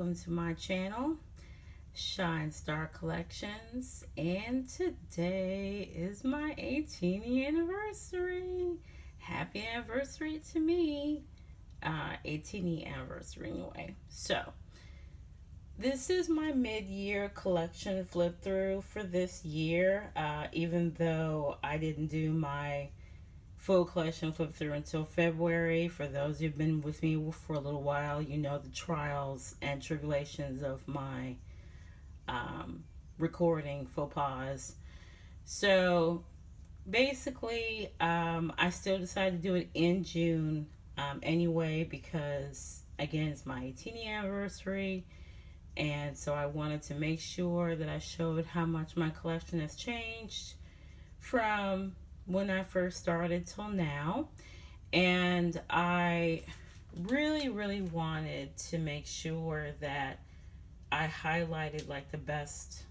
welcome to my channel, Shine Star Collections, and today is my 18th anniversary. Happy anniversary to me. 18th anniversary anyway. So, this is my mid-year collection flip through for this year, even though I didn't do my full collection flip through until February. For those who've been with me for a little while, you know the trials and tribulations of my recording faux pas. So basically, I still decided to do it in June anyway, because again, it's my 18th anniversary, and so I wanted to make sure that I showed how much my collection has changed from when I first started till now. And I really wanted to make sure that I highlighted like the best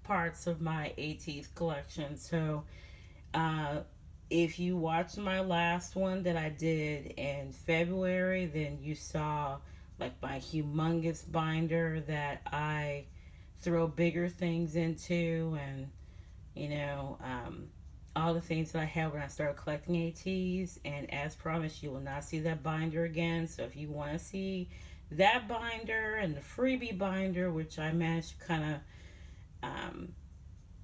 parts of my ATEEZ collection. So if you watched my last one that I did in February, then you saw like my humongous binder that I throw bigger things into, and you know, all the things that I had when I started collecting ATEEZ. And as promised, you will not see that binder again. So if you want to see that binder and the freebie binder, which I managed to kind of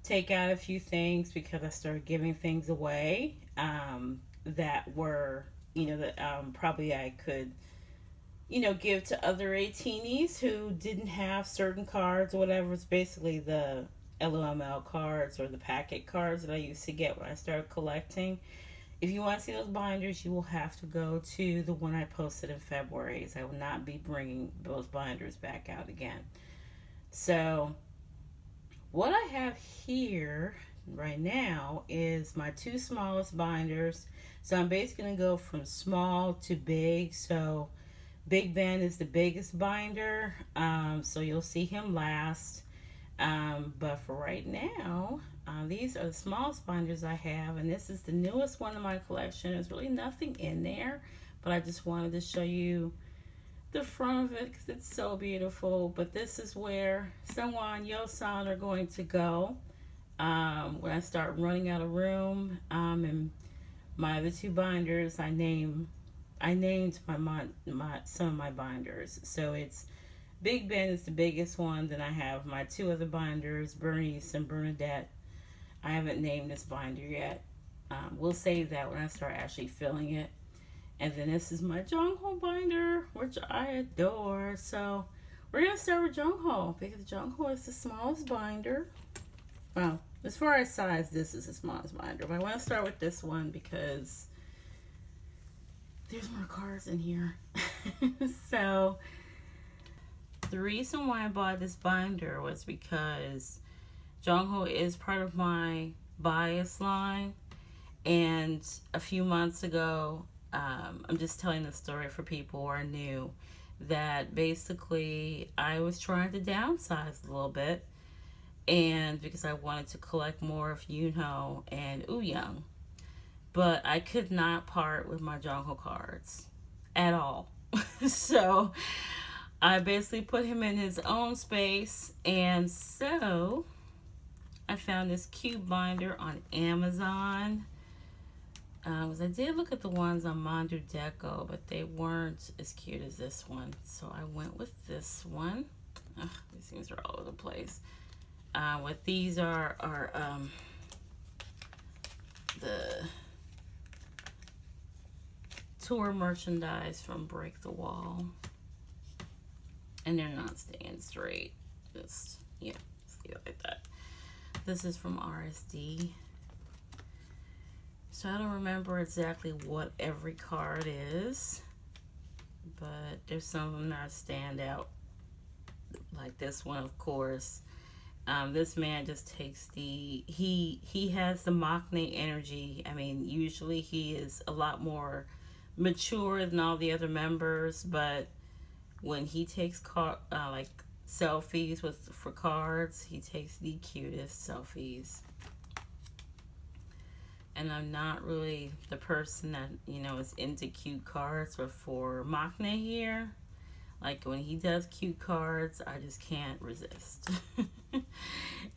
take out a few things because I started giving things away that were, you know, that probably I could, you know, give to other ATINYs who didn't have certain cards or whatever. It's basically the LOML cards or the packet cards that I used to get when I started collecting. If you want to see those binders, you will have to go to the one I posted in February. I will not be bringing those binders back out again. So what I have here right now is my two smallest binders. So I'm basically going to go from small to big. So Big Ben is the biggest binder, so you'll see him last. But for right now, these are the smallest binders I have, and this is the newest one in my collection. There's really nothing in there, but I just wanted to show you the front of it because it's so beautiful. But this is where Sungwon and Yosan are going to go when I start running out of room. And my other two binders, I named some of my binders. So it's Big Ben is the biggest one. Then I have my two other binders, Berniece and Bernadette. I haven't named this binder yet. We'll save that when I start actually filling it. And then this is my Jongho binder, which I adore. So we're going to start with Jongho because Jongho is the smallest binder. Well, as far as size, this is the smallest binder. But I want to start with this one because there's more cards in here. So the reason why I bought this binder was because Jongho is part of my bias line, and a few months ago, I'm just telling the story for people who are new, that basically I was trying to downsize a little bit, and because I wanted to collect more of Yunho and Wooyoung. But I could not part with my Jongho cards at all. So I basically put him in his own space. And so I found this cute binder on Amazon. I did look at the ones on Mandu Deco, but they weren't as cute as this one. So I went with this one. Ugh, these things are all over the place. What these are the tour merchandise from Break the Wall, and they're not staying straight. Just, yeah, see it like that. This is from RSD. So I don't remember exactly what every card is, but there's some of them that stand out, like this one, of course. This man just takes he has the Maknae energy. I mean, usually he is a lot more mature than all the other members, but when he takes like selfies for cards, he takes the cutest selfies. And I'm not really the person that, you know, is into cute cards, but for Maknae here, Like when he does cute cards, I just can't resist.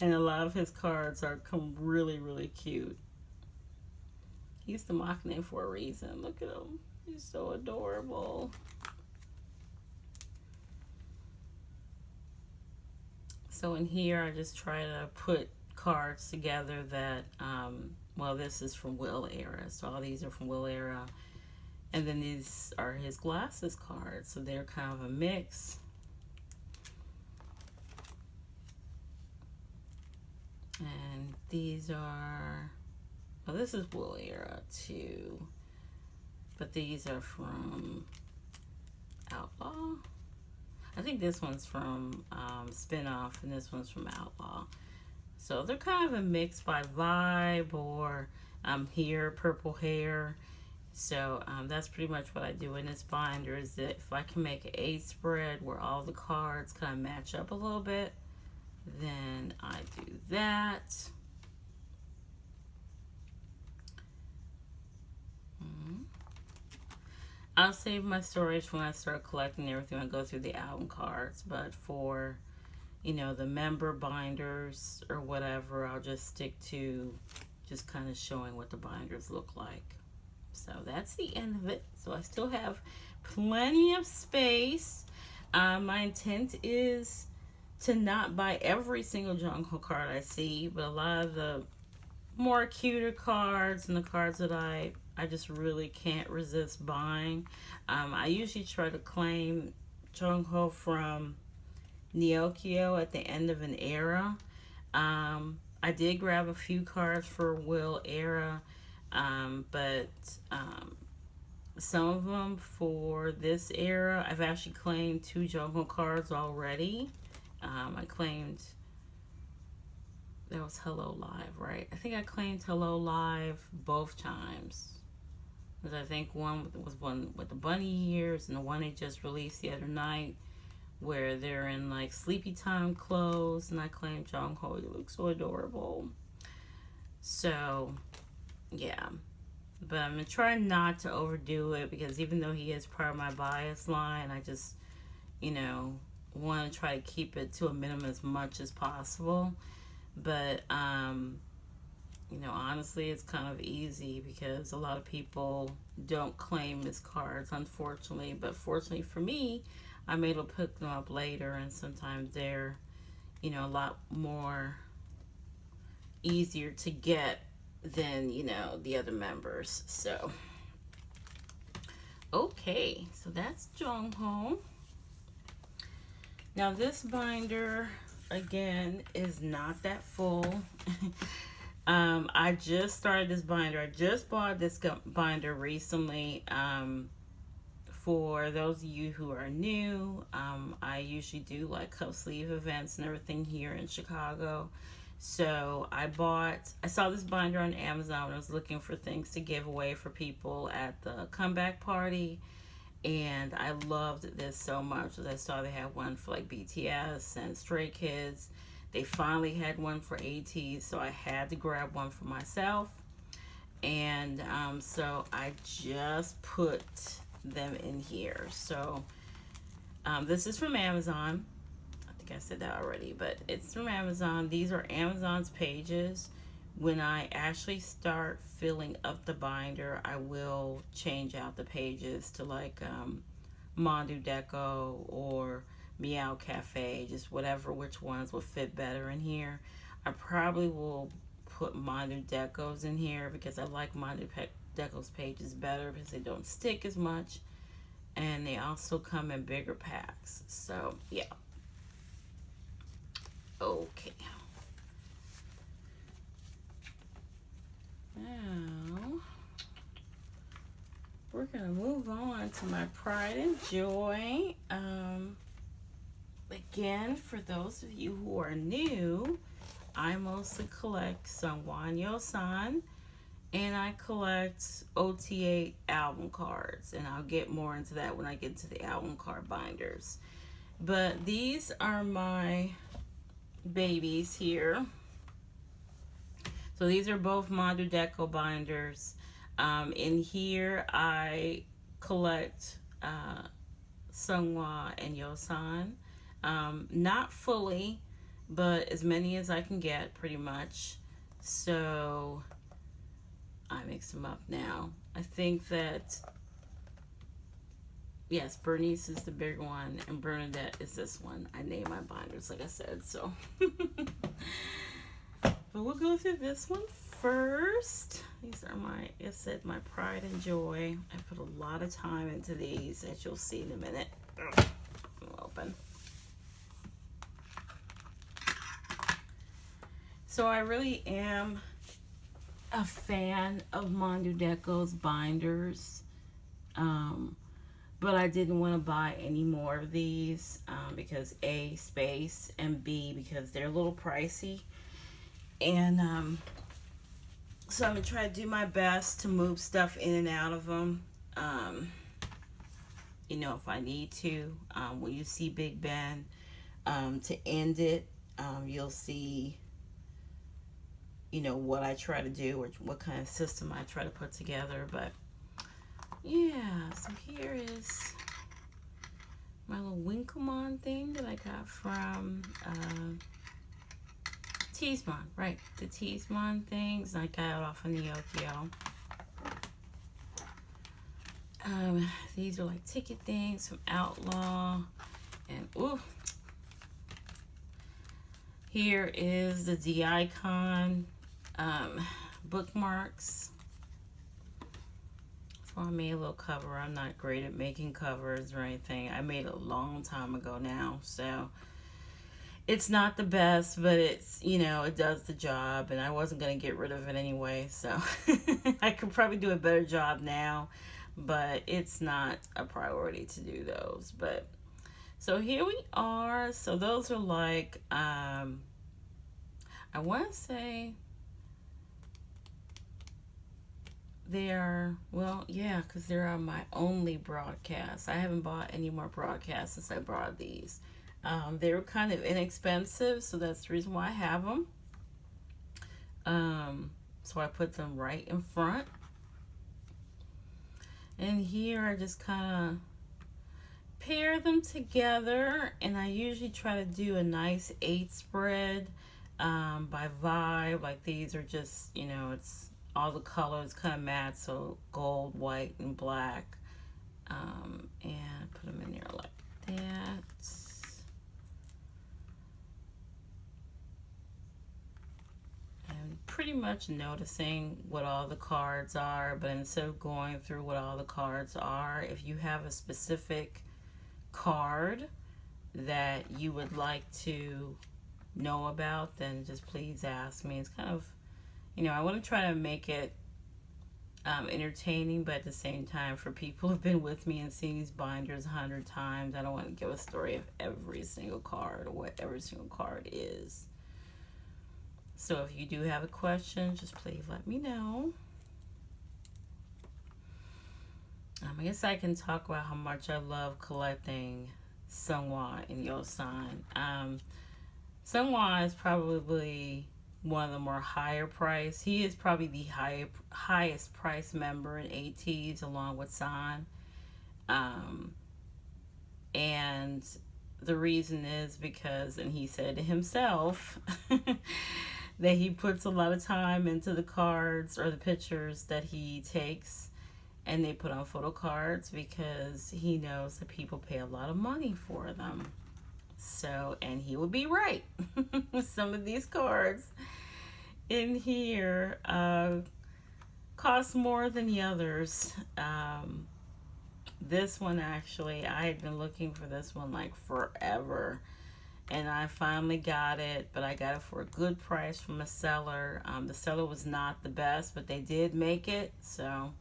And a lot of his cards are really, really cute. He's the mock name for a reason. Look at him. He's so adorable. So in here, I just try to put cards together that, well, this is from Will era. So all these are from Will era. And then these are his glasses cards. So they're kind of a mix. And these are, well, this is Will era too. But these are from Outlaw. I think this one's from Spinoff and this one's from Outlaw. So they're kind of a mix by vibe or here, purple hair. So that's pretty much what I do in this binder, is that if I can make an 8 spread where all the cards kind of match up a little bit, then I do that. I'll save my storage when I start collecting everything. I go through the album cards, but for, you know, the member binders or whatever, I'll just stick to just kind of showing what the binders look like. So that's the end of it. So I still have plenty of space. My intent is to not buy every single Jongho card I see, but a lot of the more cuter cards and the cards that I just really can't resist buying. I usually try to claim Jongho from Neokyo at the end of an era. I did grab a few cards for Will era, but some of them for this era, I've actually claimed 2 Jongho cards already. I claimed, that was Hello Live, right? I think I claimed Hello Live both times. Because I think one was one with the bunny ears and the one they just released the other night where they're in like sleepy time clothes, and I claimed Jongho. He looks so adorable. So yeah, but I'm gonna try not to overdo it, because even though he is part of my bias line, I just, you know, want to try to keep it to a minimum as much as possible. But you know, honestly, it's kind of easy because a lot of people don't claim his cards, unfortunately. But fortunately for me, I'm able to pick them up later, and sometimes they're, you know, a lot more easier to get than, you know, the other members. So, okay, so that's Jongho. Now this binder, again, is not that full. I just started this binder. I just bought this binder recently. For those of you who are new, I usually do like cuff sleeve events and everything here in Chicago. So I saw this binder on Amazon when I was looking for things to give away for people at the comeback party. And I loved this so much. As I saw they had one for like BTS and Stray Kids. They finally had one for ATEEZ, so I had to grab one for myself. And so I just put them in here. So this is from Amazon. I think I said that already, but it's from Amazon. These are Amazon's pages. When I actually start filling up the binder, I will change out the pages to like Mandu Deco or Meow Cafe, just whatever, which ones will fit better in here. I probably will put Mandu Deco's in here because I like Mandu Deco's pages better because they don't stick as much, and they also come in bigger packs. So yeah. Okay. Now we're gonna move on to my pride and joy. Again, for those of you who are new, I mostly collect Sungwon-yo-san, and I collect OTA album cards, and I'll get more into that when I get to the album card binders. But these are my babies here. So these are both Mandu Deco binders. In here I collect Seonghwa and Yosan. Not fully, but as many as I can get, pretty much. So I mix them up now. I think that, yes, Berniece is the big one, and Bernadette is this one. I name my binders, like I said, so. But we'll go through this one first. These are my, like I said, my pride and joy. I put a lot of time into these, as you'll see in a minute. I'll open. So I really am a fan of Mondodeco's binders. But I didn't want to buy any more of these because A, space, and B, because they're a little pricey. And so I'm going to try to do my best to move stuff in and out of them. You know, if I need to. When you see Big Ben, to end it, you'll see, you know, what I try to do or what kind of system I try to put together. But yeah, so here is my little Winkelmann thing that I got from ATEEZ, right? The ATEEZ things I got off of Neokyo. These are like ticket things from Outlaw. And ooh, here is the D-Icon bookmarks. So I made a little cover. I'm not great at making covers or anything. I made it a long time ago now, so it's not the best, but it's, you know, it does the job, and I wasn't going to get rid of it anyway, so I could probably do a better job now, but it's not a priority to do those. But so here we are. So those are like I want to say they are, well, yeah, because they're on my only broadcast. I haven't bought any more broadcasts since I bought these. They were kind of inexpensive, so that's the reason why I have them. So I put them right in front. And here I just kind of pair them together, and I usually try to do a nice 8 spread by vibe. Like these are just, you know, it's all the colors kind of match, so gold, white, and black. And put them in there like that. And pretty much noticing what all the cards are, but instead of going through what all the cards are, if you have a specific card that you would like to know about, then just please ask me. It's kind of, you know, I want to try to make it entertaining, but at the same time, for people who've been with me and seen these binders 100 times, I don't want to give a story of every single card or what every single card is. So if you do have a question, just please let me know. I guess I can talk about how much I love collecting Seonghwa and Yosan. Seonghwa is probably one of the more higher price. He is probably the highest price member in ATEEZ along with San. And the reason is because, and he said to himself, that he puts a lot of time into the cards or the pictures that he takes and they put on photo cards because he knows that people pay a lot of money for them. So, and he would be right. Some of these cards in here cost more than the others. This one, actually, I had been looking for this one like forever, and I finally got it, but I got it for a good price from a seller. The seller was not the best, but they did make it, so,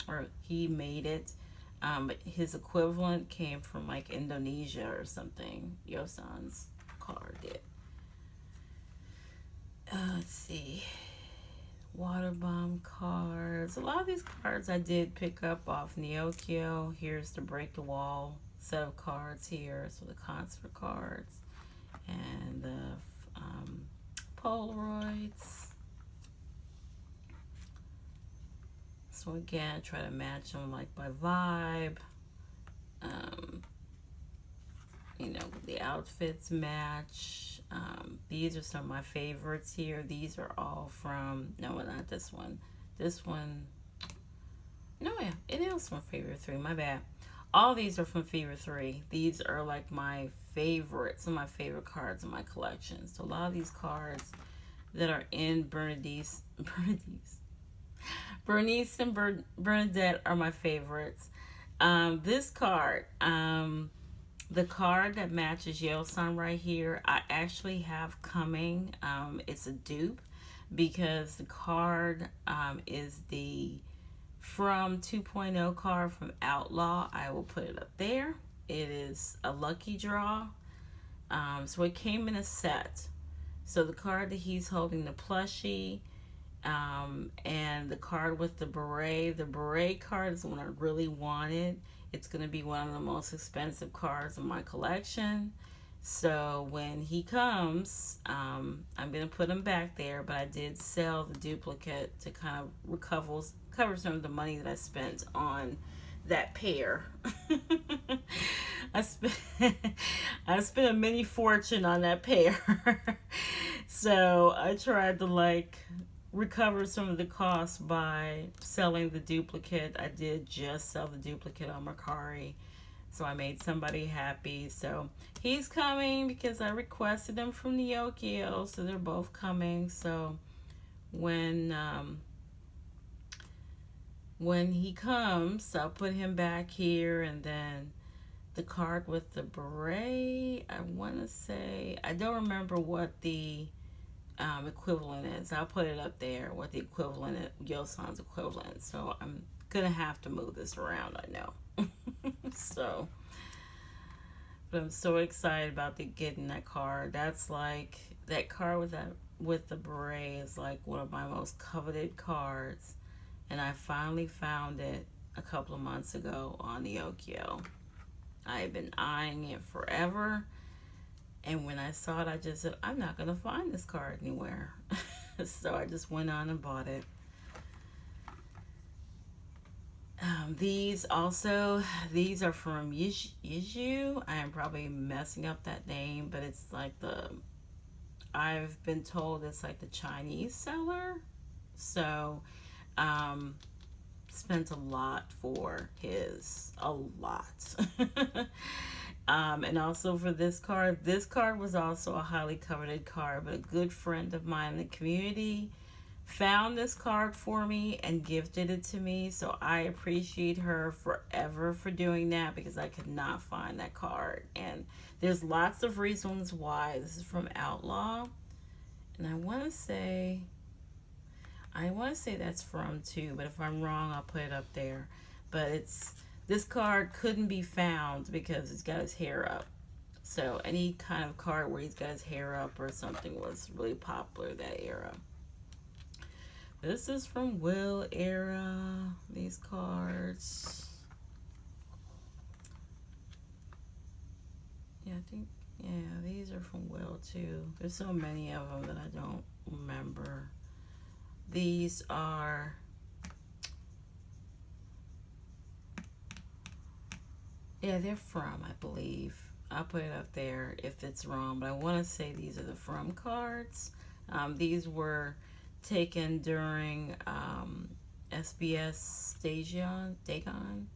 or he made it. But his equivalent came from like Indonesia or something. Yosan's card did. Let's see. Water bomb cards. A lot of these cards I did pick up off Neokyo. Here's the break the wall set of cards here. So the concert cards and the Polaroids. So again, try to match them like by vibe. outfits match. These are some of my favorites here. These are all from, no, not this one. This one, no, yeah, it is from Fever 3, my bad. All these are from Fever 3. These are like my favorites, some of my favorite cards in my collection. So a lot of these cards that are in Berniece and Bernadette are my favorites. This card, the card that matches Yeosan right here, I actually have coming. It's a dupe because the card is the From 2.0 card from Outlaw. I will put it up there. It is a lucky draw. So it came in a set. So the card that he's holding, the plushie, and the card with the beret card is the one I really wanted. It's going to be one of the most expensive cards in my collection. So when he comes, I'm going to put him back there, but I did sell the duplicate to kind of cover some of the money that I spent on that pair. I spent a mini fortune on that pair. So I tried to like recover some of the costs by selling the duplicate. I did just sell the duplicate on Mercari, so I made somebody happy. So he's coming because I requested him from Neokyo, so they're both coming. So when he comes, I'll put him back here. And then the card with the beret, I want to say, I don't remember what the equivalent is. I'll put it up there, what the equivalent is, Yosan's equivalent. So I'm gonna have to move this around, I know. So, but I'm so excited about getting that card. That's like, that card with the beret is like one of my most coveted cards, and I finally found it a couple of months ago on Neokyo. I had been eyeing it forever, and when I saw it, I just said, I'm not going to find this card anywhere. So I just went on and bought it. These are from Yiju. I am probably messing up that name, but it's like I've been told it's like the Chinese seller. So, spent a lot for a lot. And also for this card was also a highly coveted card, but a good friend of mine in the community found this card for me and gifted it to me. So I appreciate her forever for doing that, because I could not find that card. And there's lots of reasons why. This is from Outlaw, and I want to say that's from too, but if I'm wrong, I'll put it up there. But this card couldn't be found because he's got his hair up. So any kind of card where he's got his hair up or something was really popular that era. This is from Will era, these cards. Yeah, these are from Will too. There's so many of them that I don't remember. These are they're from, I believe. I'll put it up there if it's wrong, but I want to say these are the from cards. These were taken during SBS Dagon.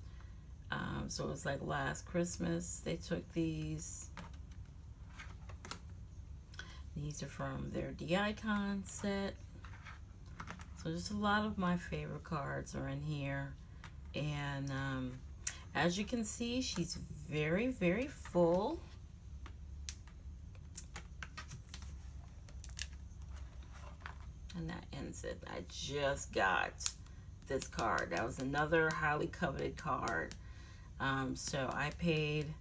So it was like last Christmas they took these. These are from their D-Icon set. So just a lot of my favorite cards are in here. And as you can see, she's very, very full. And that ends it. I just got this card. That was another highly coveted card. So I paid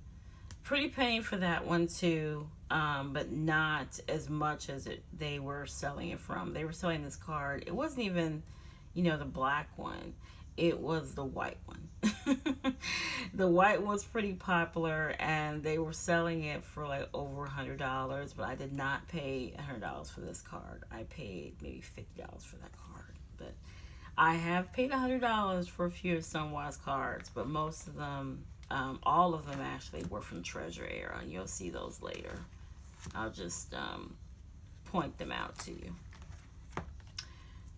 pretty penny for that one too, but not as much as they were selling it from. They were selling this card. It wasn't even, the black one. It was the white one. The white one was pretty popular, and they were selling it for like over $100, but I did not pay $100 for this card. I paid maybe $50 for that card. But I have paid $100 for a few of Sunwise cards, but most of them All of them actually were from Treasure Era, and you'll see those later. I'll just point them out to you.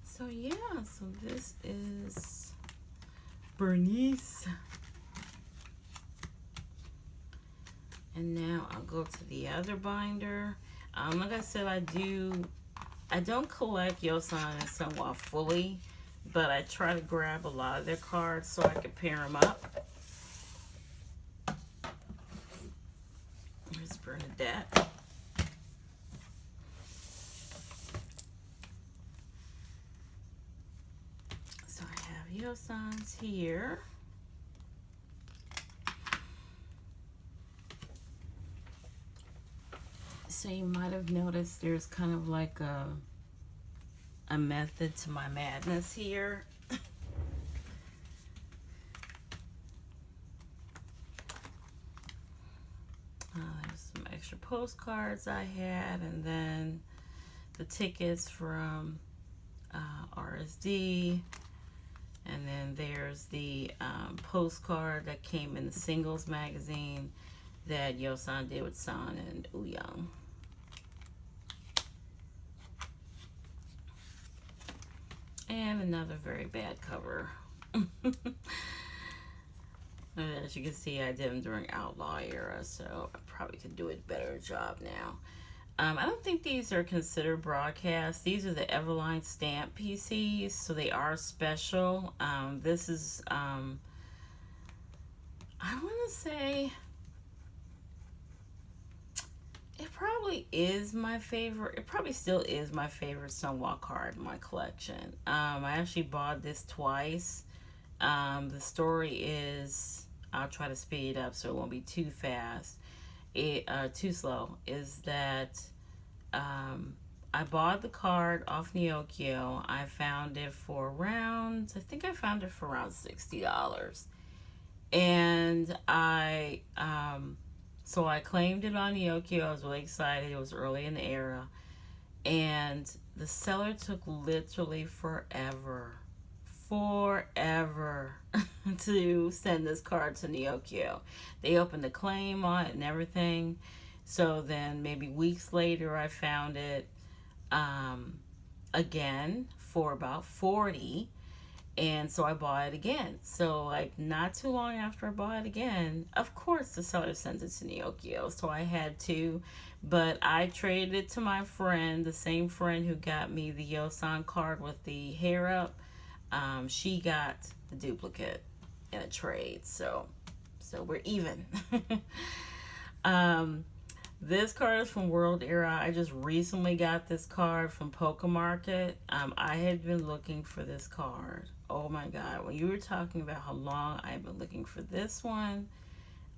So yeah, so this is Berniece. And now I'll go to the other binder. Like I said, I don't collect Yeosan and Sunhwa fully, but I try to grab a lot of their cards so I can pair them up. Here's Bernadette. So I have Yeosan's here. So you might have noticed there's kind of like a method to my madness here. There's some extra postcards I had, and then the tickets from RSD, and then there's the postcard that came in the singles magazine that Yeosan did with San and Wooyoung. And another very bad cover. As you can see, I did them during Outlaw era, so I probably could do a better job now. I don't think these are considered broadcasts. These are the Everline stamp PCs, so they are special. This is, I want to say, it probably is my favorite. It probably still is my favorite Sunhwa card in my collection. I actually bought this twice. The story is, I'll try to speed it up so it won't be too fast. Too slow. Is that I bought the card off Neokyo. I found it for around, I think I found it for around $60. And so I claimed it on Neokyo. I was really excited. It was early in the era. And the seller took literally forever to send this card to Neokyo. They opened a claim on it and everything. So then maybe weeks later I found it again for about $40. And so I bought it again. So like not too long after I bought it again, of course the seller sent it to Neokyo. So I had to, but I traded it to my friend, the same friend who got me the Yeosan card with the hair up. She got the duplicate in a trade. So we're even. This card is from World Era. I just recently got this card from Poke Market. I had been looking for this card. Oh my God. When you were talking about how long I've been looking for this one,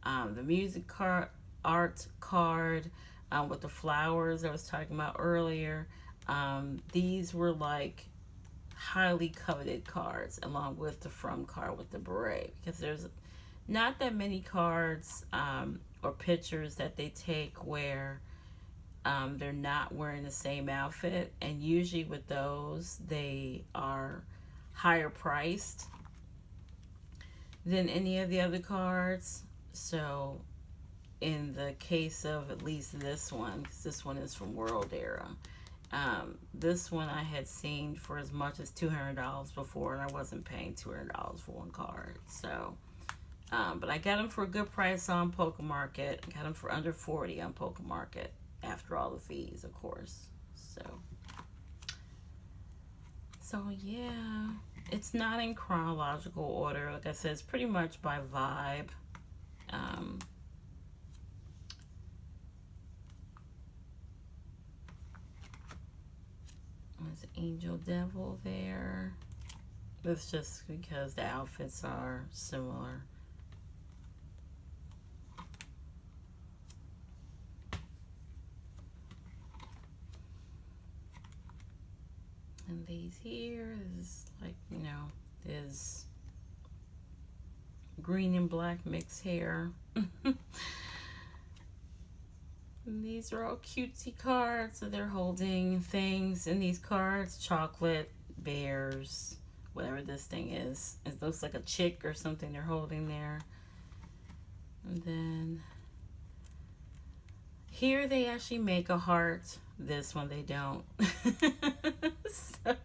the music card, art card with the flowers I was talking about earlier, these were like highly coveted cards along with the From card with the beret, because there's not that many cards or pictures that they take where they're not wearing the same outfit, and usually with those they are higher priced than any of the other cards. So in the case of at least this one, because this one is from World Era, this one I had seen for as much as $200 before, and I wasn't paying $200 for one card. So but I got them for a good price on Poke Market. I got them for under $40 on Poke Market after all the fees, of course. So yeah, it's not in chronological order. Like I said, it's pretty much by vibe. There's Angel Devil there. That's just because the outfits are similar. And these here is like, you know, is green and black mixed hair. And these are all cutesy cards. So they're holding things in these cards. Chocolate, bears, whatever this thing is. It looks like a chick or something they're holding there. And then here they actually make a heart. This one they don't. So,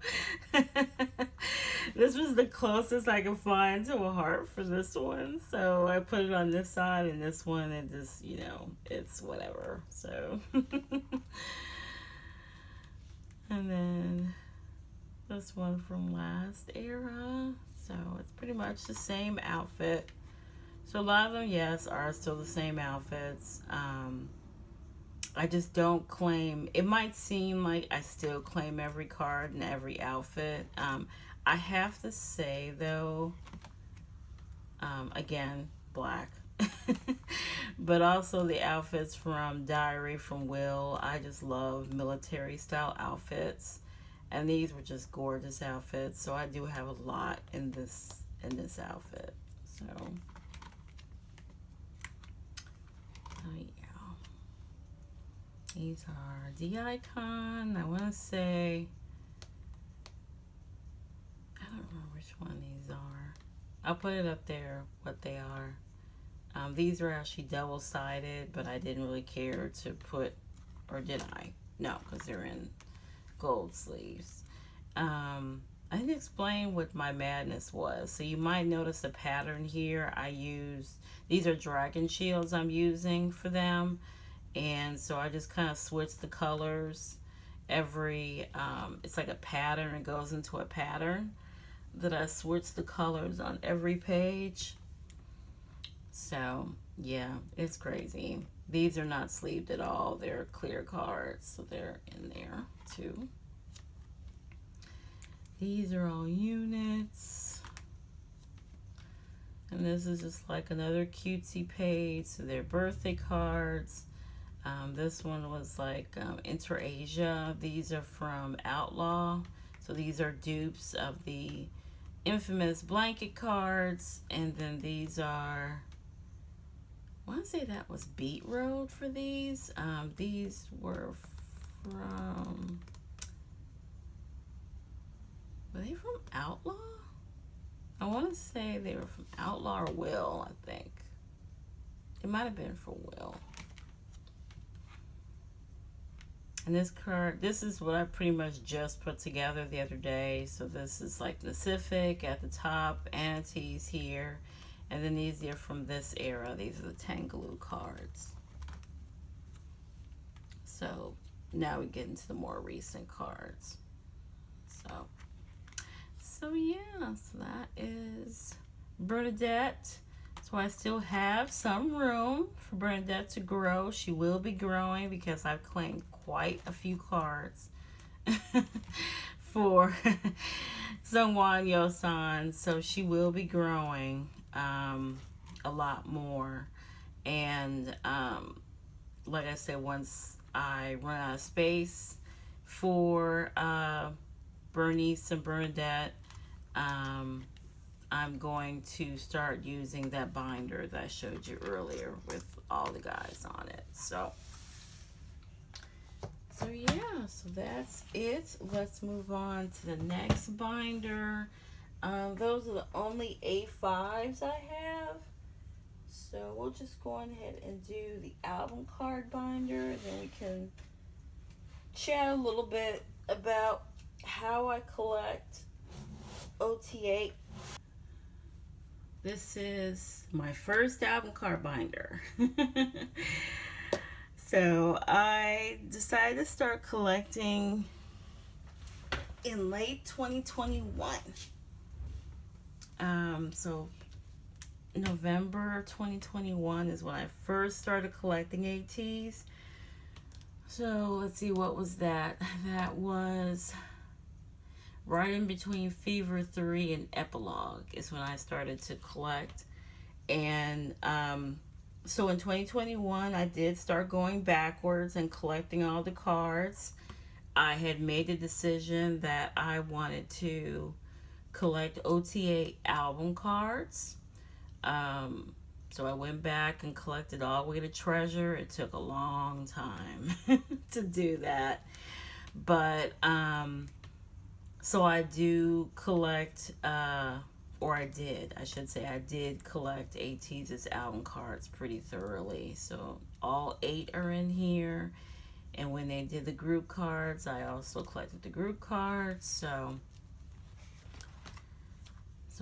this was the closest I could find to a heart for this one. So I put it on this side, and this one, and just, you know, it's whatever. So, and then this one from last era. So it's pretty much the same outfit. So a lot of them, yes, are still the same outfits. I just don't claim, it might seem like I still claim every card and every outfit. I have to say though, again, black. But also the outfits from Diary from Will. I just love military style outfits. And these were just gorgeous outfits. So I do have a lot in this outfit. So oh yeah. These are the icon. I want to say, I don't remember which one these are. I'll put it up there, what they are. These are actually double-sided, but I didn't really care to put, or did I? No, because they're in gold sleeves. I didn't explain what my madness was. So you might notice a pattern here. These are dragon shields I'm using for them. And so I just kind of switch the colors every, it's like a pattern. It goes into a pattern that I switch the colors on every page. So yeah, it's crazy. These are not sleeved at all. They're clear cards, so they're in there too. These are all units. And this is just like another cutesy page. So they're birthday cards. This one was like Inter-Asia. These are from Outlaw. So these are dupes of the infamous blanket cards. And then these are, I want to say that was Beat Road for these. These were they from Outlaw? I want to say they were from Outlaw or Will, I think. It might have been for Will. And this card, this is what I pretty much just put together the other day. So this is like Pacific at the top, ATEEZ here. And then these are from this era. These are the Tengaloo cards. So now we get into the more recent cards. So yeah, so that is Bernadette. So I still have some room for Bernadette to grow. She will be growing because I've claimed quite a few cards for Seungwon Yosan. So she will be growing a lot more. And like I said, once I run out of space for Berniece and Bernadette, I'm going to start using that binder that I showed you earlier with all the guys on it. So yeah, so that's it. Let's move on to the next binder. Those are the only A5s I have. So we'll just go on ahead and do the album card binder. Then we can chat a little bit about how I collect OTA. This is my first album card binder. So I decided to start collecting in late 2021. So November 2021 is when I first started collecting ATEEZ. So let's see, what was that? That was right in between Fever 3 and Epilogue is when I started to collect. And so in 2021, I did start going backwards and collecting all the cards. I had made the decision that I wanted to collect OTA album cards. So I went back and collected all the way to Treasure. It took a long time to do that. But so I do collect or I should say, I did collect ATEEZ's album cards pretty thoroughly. So all 8 are in here. And when they did the group cards, I also collected the group cards. So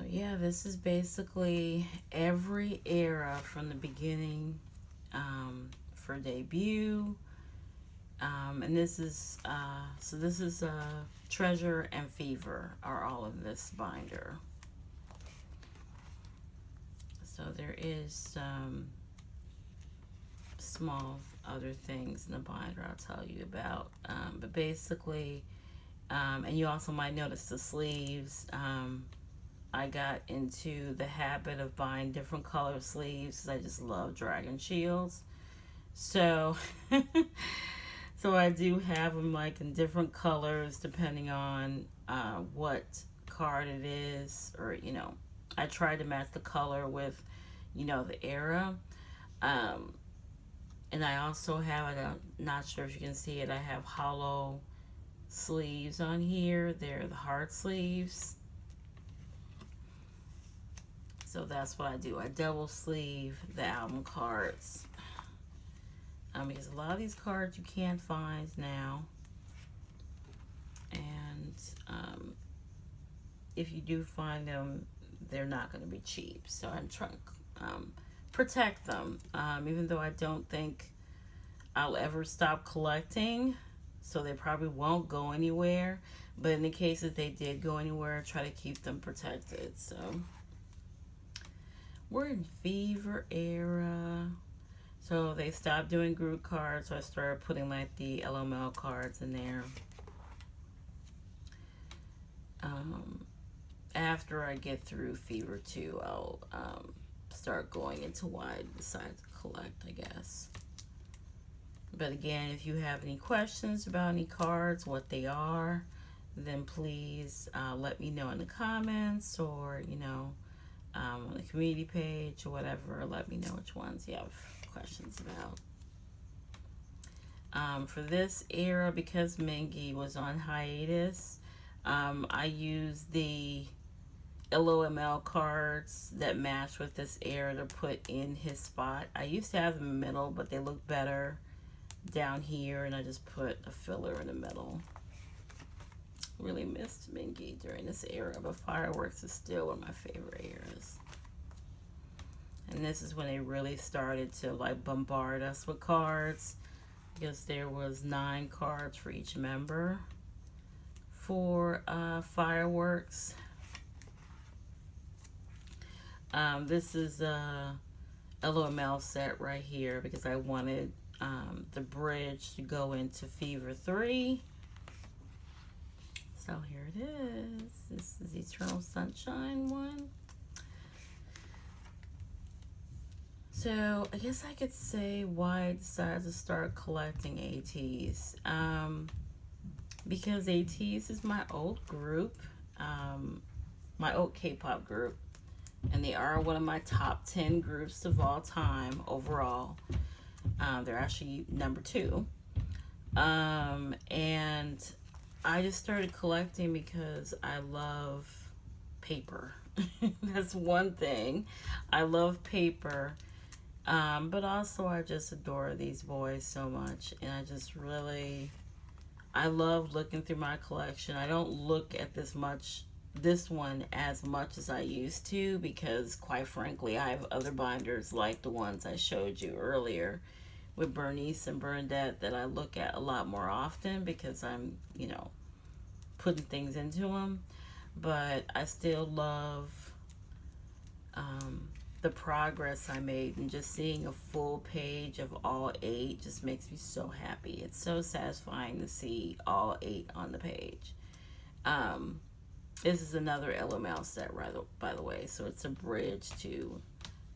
yeah, this is basically every era from the beginning for debut. And this is, Treasure and Fever are all in this binder. So there is some small other things in the binder I'll tell you about. But basically, and you also might notice the sleeves. I got into the habit of buying different color sleeves because I just love dragon shields. So, so I do have them like in different colors depending on what card it is, or I try to match the color with the era. And I also have it, I'm not sure if you can see it, I have hollow sleeves on here. They're the heart sleeves. So that's what I do. I double sleeve the album cards. Because a lot of these cards you can't find now. And if you do find them, they're not going to be cheap. So I'm trying to protect them. Even though I don't think I'll ever stop collecting. So they probably won't go anywhere. But in the case that they did go anywhere, I try to keep them protected. So we're in Fever era. So they stopped doing group cards, so I started putting like the LML cards in there. After I get through Fever 2, I'll start going into why I decided to collect, I guess. But again, if you have any questions about any cards, what they are, then please let me know in the comments, or on the community page or whatever. Let me know which ones you have questions about. For this era, because Mingi was on hiatus, I used the LOML cards that match with this era to put in his spot. I used to have them in the middle, but they look better down here, and I just put a filler in the middle. Really missed Mingi during this era, but Fireworks is still one of my favorite eras. And this is when they really started to like bombard us with cards, because there was 9 cards for each member for Fireworks. This is a LOML set right here because I wanted the bridge to go into Fever 3. So here it is. This is Eternal Sunshine one. So I guess I could say why I decided to start collecting ATEEZ. Because ATEEZ is my old group, my old K-pop group, and they are one of my top 10 groups of all time overall. They're actually number 2. And I just started collecting because I love paper. That's one thing. I love paper. But also I just adore these boys so much. And I just really, I love looking through my collection. I don't look at this one as much as I used to, because quite frankly, I have other binders like the ones I showed you earlier with Berniece and Bernadette that I look at a lot more often because I'm, putting things into them. But I still love the progress I made, and just seeing a full page of all 8 just makes me so happy. It's so satisfying to see all 8 on the page. This is another LML set, by the way, so it's a bridge to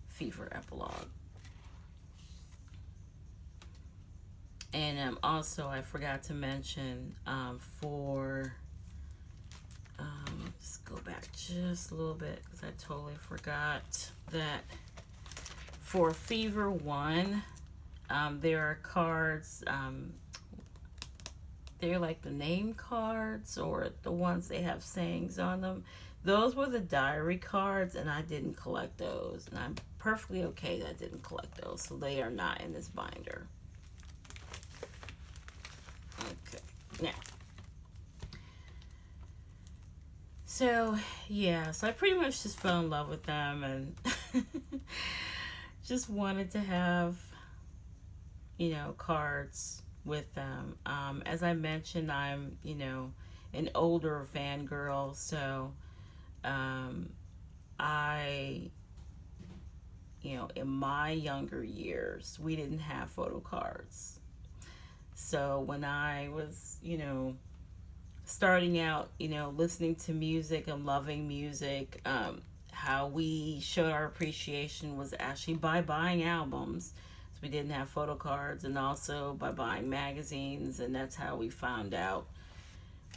Fever Epilogue. And also, I forgot to mention let's go back just a little bit because I totally forgot that for Fever 1, there are cards they're like the name cards or the ones they have sayings on them. Those were the diary cards, and I didn't collect those. And I'm perfectly okay that I didn't collect those. So they are not in this binder. Okay, now. So, yeah, so I pretty much just fell in love with them and just wanted to have, you know, cards with them. As I mentioned, I'm, you know, an older fangirl, so I, you know, in my younger years, we didn't have photo cards. So when I was, you know, starting out, you know, listening to music and loving music, how we showed our appreciation was actually by buying albums. So we didn't have photo cards, and also by buying magazines, and that's how we found out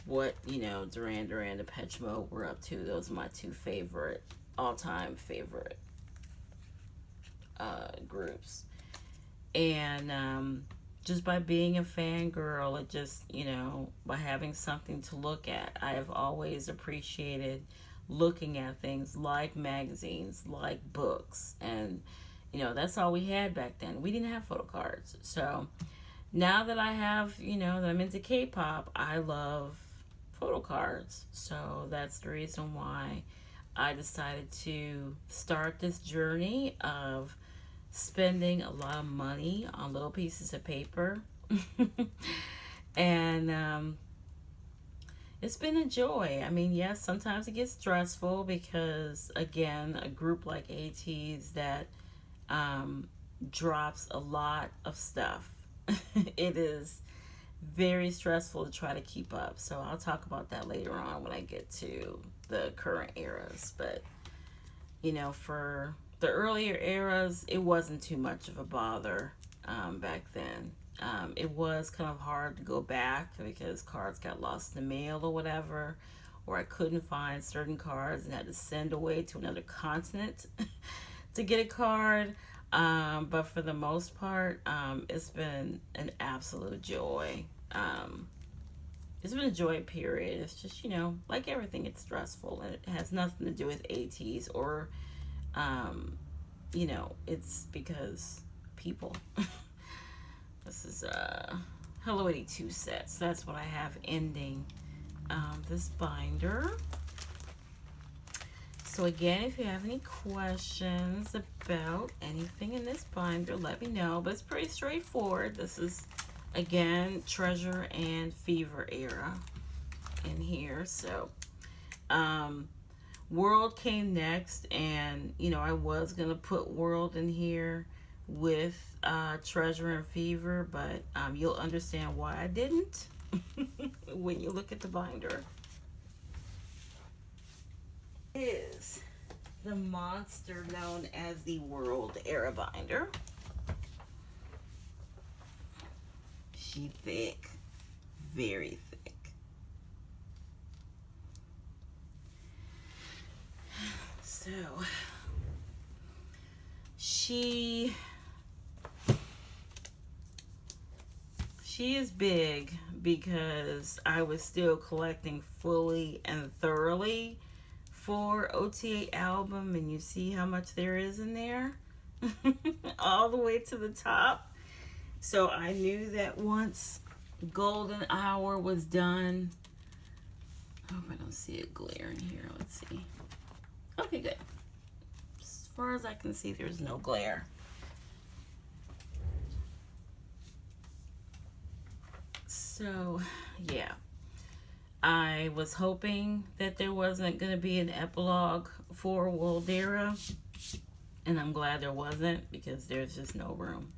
what, you know, Duran Duran and Depeche Mode were up to. Those are my two favorite, all-time favorite groups. And just by being a fangirl, it just, you know, by having something to look at, I have always appreciated looking at things like magazines, like books. And, you know, that's all we had back then. We didn't have photo cards. So now that I have, you know, that I'm into K-pop, I love photo cards. So that's the reason why I decided to start this journey of spending a lot of money on little pieces of paper. And it's been a joy. I mean, yes, sometimes it gets stressful because, again, a group like ATEEZ that drops a lot of stuff. It is very stressful to try to keep up. So I'll talk about that later on when I get to the current eras. But, you know, for the earlier eras, it wasn't too much of a bother back then. It was kind of hard to go back because cards got lost in the mail or whatever, or I couldn't find certain cards and had to send away to another continent to get a card. But for the most part, it's been an absolute joy. It's been a joy period. It's just, you know, like everything, it's stressful, and it has nothing to do with ATEEZ or you know, it's because people. This is Hello 82 sets. That's what I have ending this binder. So again, if you have any questions about anything in this binder, let me know. But it's pretty straightforward. This is, again, Treasure and Fever era in here. So World came next, and, you know, I was going to put World in here with Treasure and Fever, but you'll understand why I didn't when you look at the binder. Is the monster known as the World era binder. She thick, very thick. So she is big because I was still collecting fully and thoroughly for OTA album, and you see how much there is in there all the way to the top. So I knew that once Golden Hour was done, I hope I don't see a glare in here. Let's see. Okay, good. As far as I can see, there's no glare. So, yeah. I was hoping that there wasn't going to be an epilogue for World Era, and I'm glad there wasn't because there's just no room.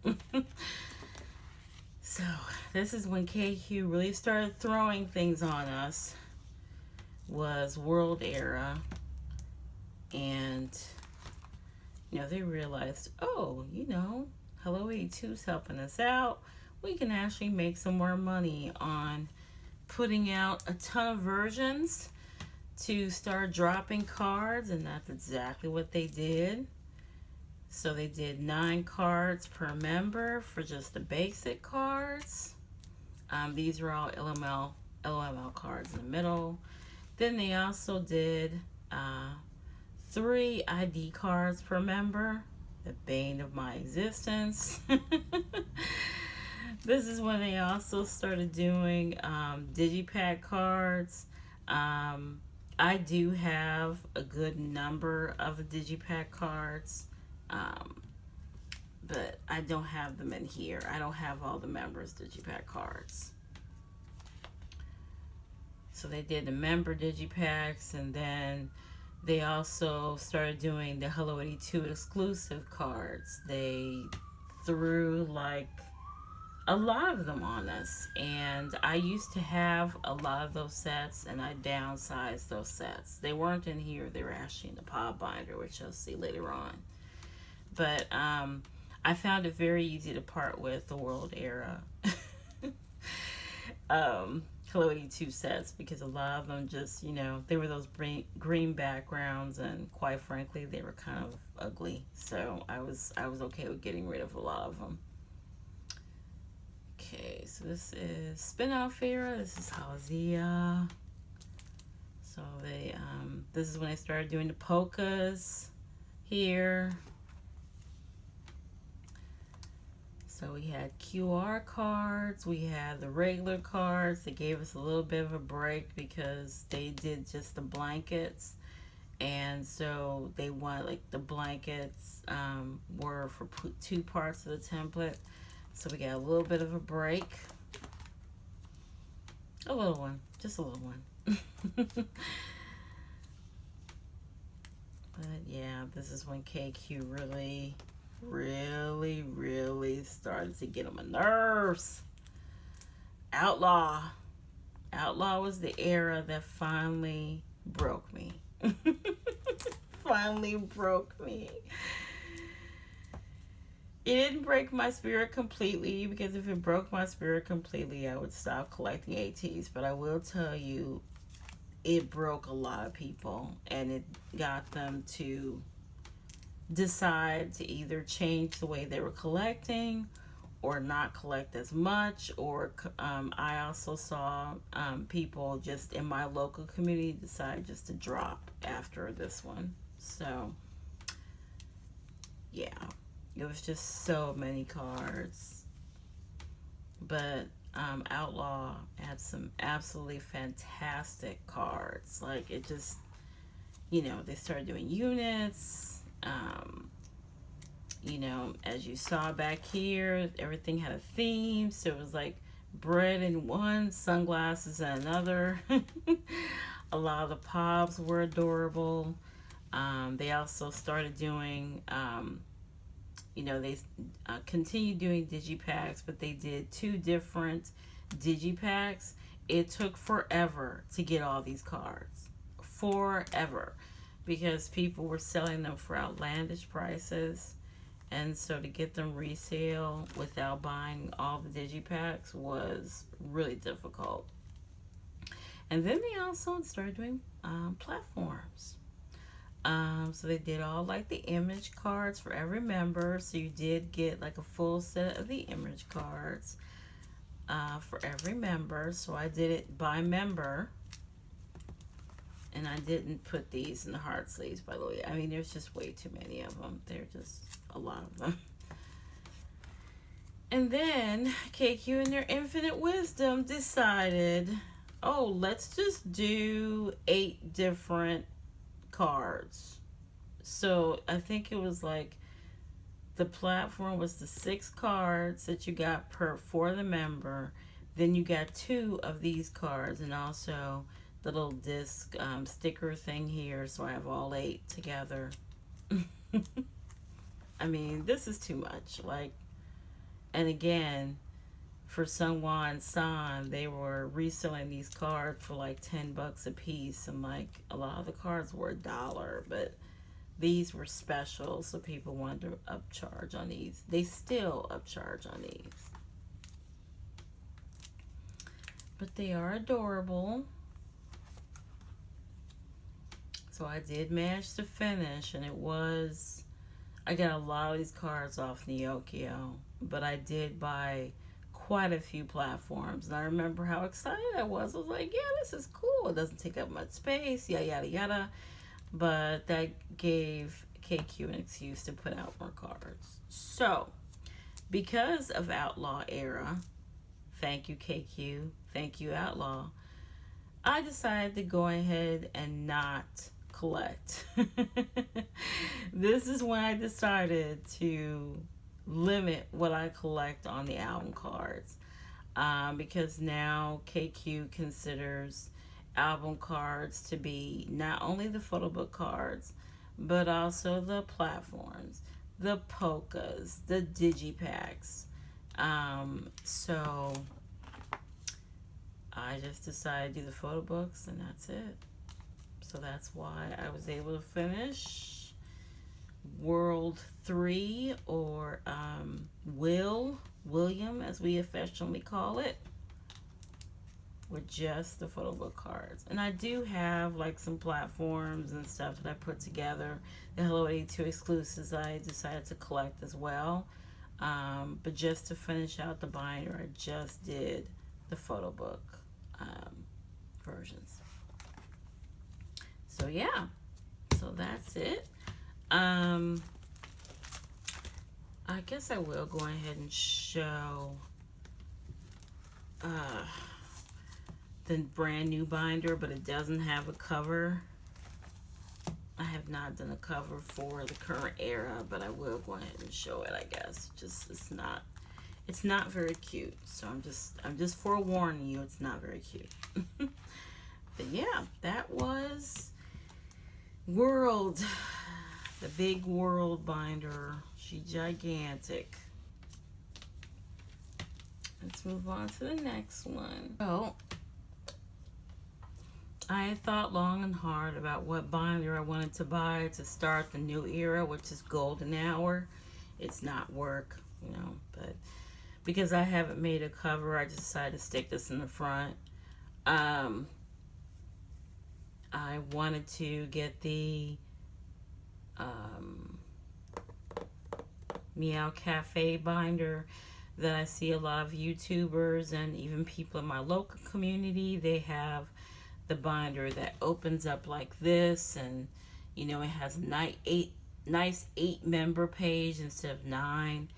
So, this is when KQ really started throwing things on us, was World Era. And, you know, they realized, oh, you know, Hello 82's helping us out. We can actually make some more money on putting out a ton of versions to start dropping cards, and that's exactly what they did. So they did 9 cards per member for just the basic cards. These are all LML cards in the middle. Then they also did 3 ID cards per member, the bane of my existence. This is when they also started doing digipack cards. I do have a good number of digipack cards, but I don't have them in here. I don't have all the members' digipack cards. So they did the member digipacks, and then they also started doing the Hello 82 exclusive cards. They threw like a lot of them on us, and I used to have a lot of those sets, and I downsized those sets. They weren't in here. They were actually in the POBS Binder, which you'll see later on. But I found it very easy to part with the World Era Hello 82 sets, because a lot of them just, you know, they were those green backgrounds, and quite frankly they were kind of ugly, so I was okay with getting rid of a lot of them. Okay, so this is Spin-Off Era. This is Halazia. So they this is when I started doing the polkas here. So we had QR cards, we had the regular cards. They gave us a little bit of a break because they did just the blankets, and so they want, like, the blankets were for 2 parts of the template, so we got a little bit of a break. A little one, just a little one. But yeah, this is when KQ really started to get on my nerves. Outlaw was the era that finally broke me. Finally broke me. It didn't break my spirit completely, because if it broke my spirit completely, I would stop collecting ATEEZ. But I will tell you, it broke a lot of people, and it got them to decide to either change the way they were collecting or not collect as much, or I also saw people just in my local community decide just to drop after this one. So yeah, it was just so many cards. But Outlaw had some absolutely fantastic cards. Like, it just, you know, they started doing units. You know, as you saw back here, everything had a theme. So it was like bread in one, sunglasses in another. A lot of the POBs were adorable. They also started doing, you know, they continued doing digipacks, but they did 2 different digipacks. It took forever to get all these cards. Forever. Because people were selling them for outlandish prices. And so to get them resale without buying all the digipacks was really difficult. And then they also started doing platforms. So they did all, like, the image cards for every member. So you did get like a full set of the image cards for every member. So I did it by member. And I didn't put these in the hard sleeves, by the way. I mean, there's just way too many of them. They're just a lot of them. And then KQ, in their infinite wisdom, decided, oh, let's just do 8 different cards. So I think it was like, the platform was the 6 cards that you got for the member. Then you got 2 of these cards, and also the little disc sticker thing here. So I have all 8 together. I mean, this is too much. Like, and again, for Sunghwa and San, they were reselling these cards for like $10 a piece, and like a lot of the cards were $1, but these were special, so people wanted to upcharge on these. They still upcharge on these, but they are adorable. So I did manage to finish, and it was, I got a lot of these cards off Neokio, but I did buy quite a few platforms. And I remember how excited I was. I was like, yeah, this is cool. It doesn't take up much space, yada, yada, yada. But that gave KQ an excuse to put out more cards. So, because of Outlaw Era, thank you, KQ, thank you, Outlaw, I decided to go ahead and not collect. This is when I decided to limit what I collect on the album cards, because now KQ considers album cards to be not only the photo book cards, but also the platforms, the polkas, the digipacks. So I just decided to do the photo books, and that's it. So that's why I was able to finish World 3, or William, as we affectionately call it, with just the photo book cards. And I do have like some platforms and stuff that I put together. The Hello 82 exclusives I decided to collect as well. But just to finish out the binder, I just did the photo book versions. So yeah, so that's it. I guess I will go ahead and show the brand new binder, but it doesn't have a cover. I have not done a cover for the current era, but I will go ahead and show it, I guess. Just it's not very cute. So I'm just forewarning you, it's not very cute. But yeah, that was World, the big World binder. She's gigantic. Let's move on to the next one. So I thought long and hard about what binder I wanted to buy to start the new era, which is Golden Hour. It's not work, you know, but because I haven't made a cover, I just decided to stick this in the front. I wanted to get the Meow Cafe binder that I see a lot of YouTubers and even people in my local community. They have the binder that opens up like this, and you know, it has a nice 8-member page instead of 9.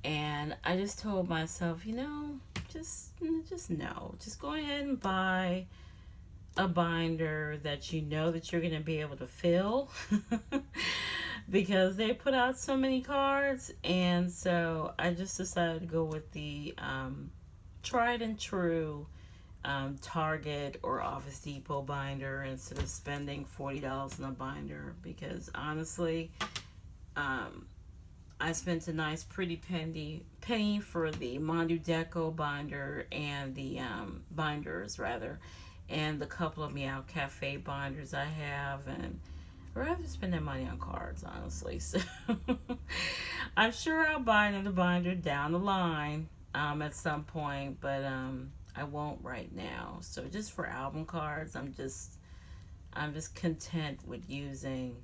And I just told myself, you know, just go ahead and buy a binder that you know that you're going to be able to fill because they put out so many cards. And so I just decided to go with the tried and true Target or Office Depot binder instead of spending $40 on a binder, because honestly, I spent a nice pretty penny for the Mondu Deco binder and the binders rather, and the couple of Meow Cafe binders I have, and I'd rather spend that money on cards, honestly. So I'm sure I'll buy another binder down the line at some point, but I won't right now. So just for album cards, I'm just content with using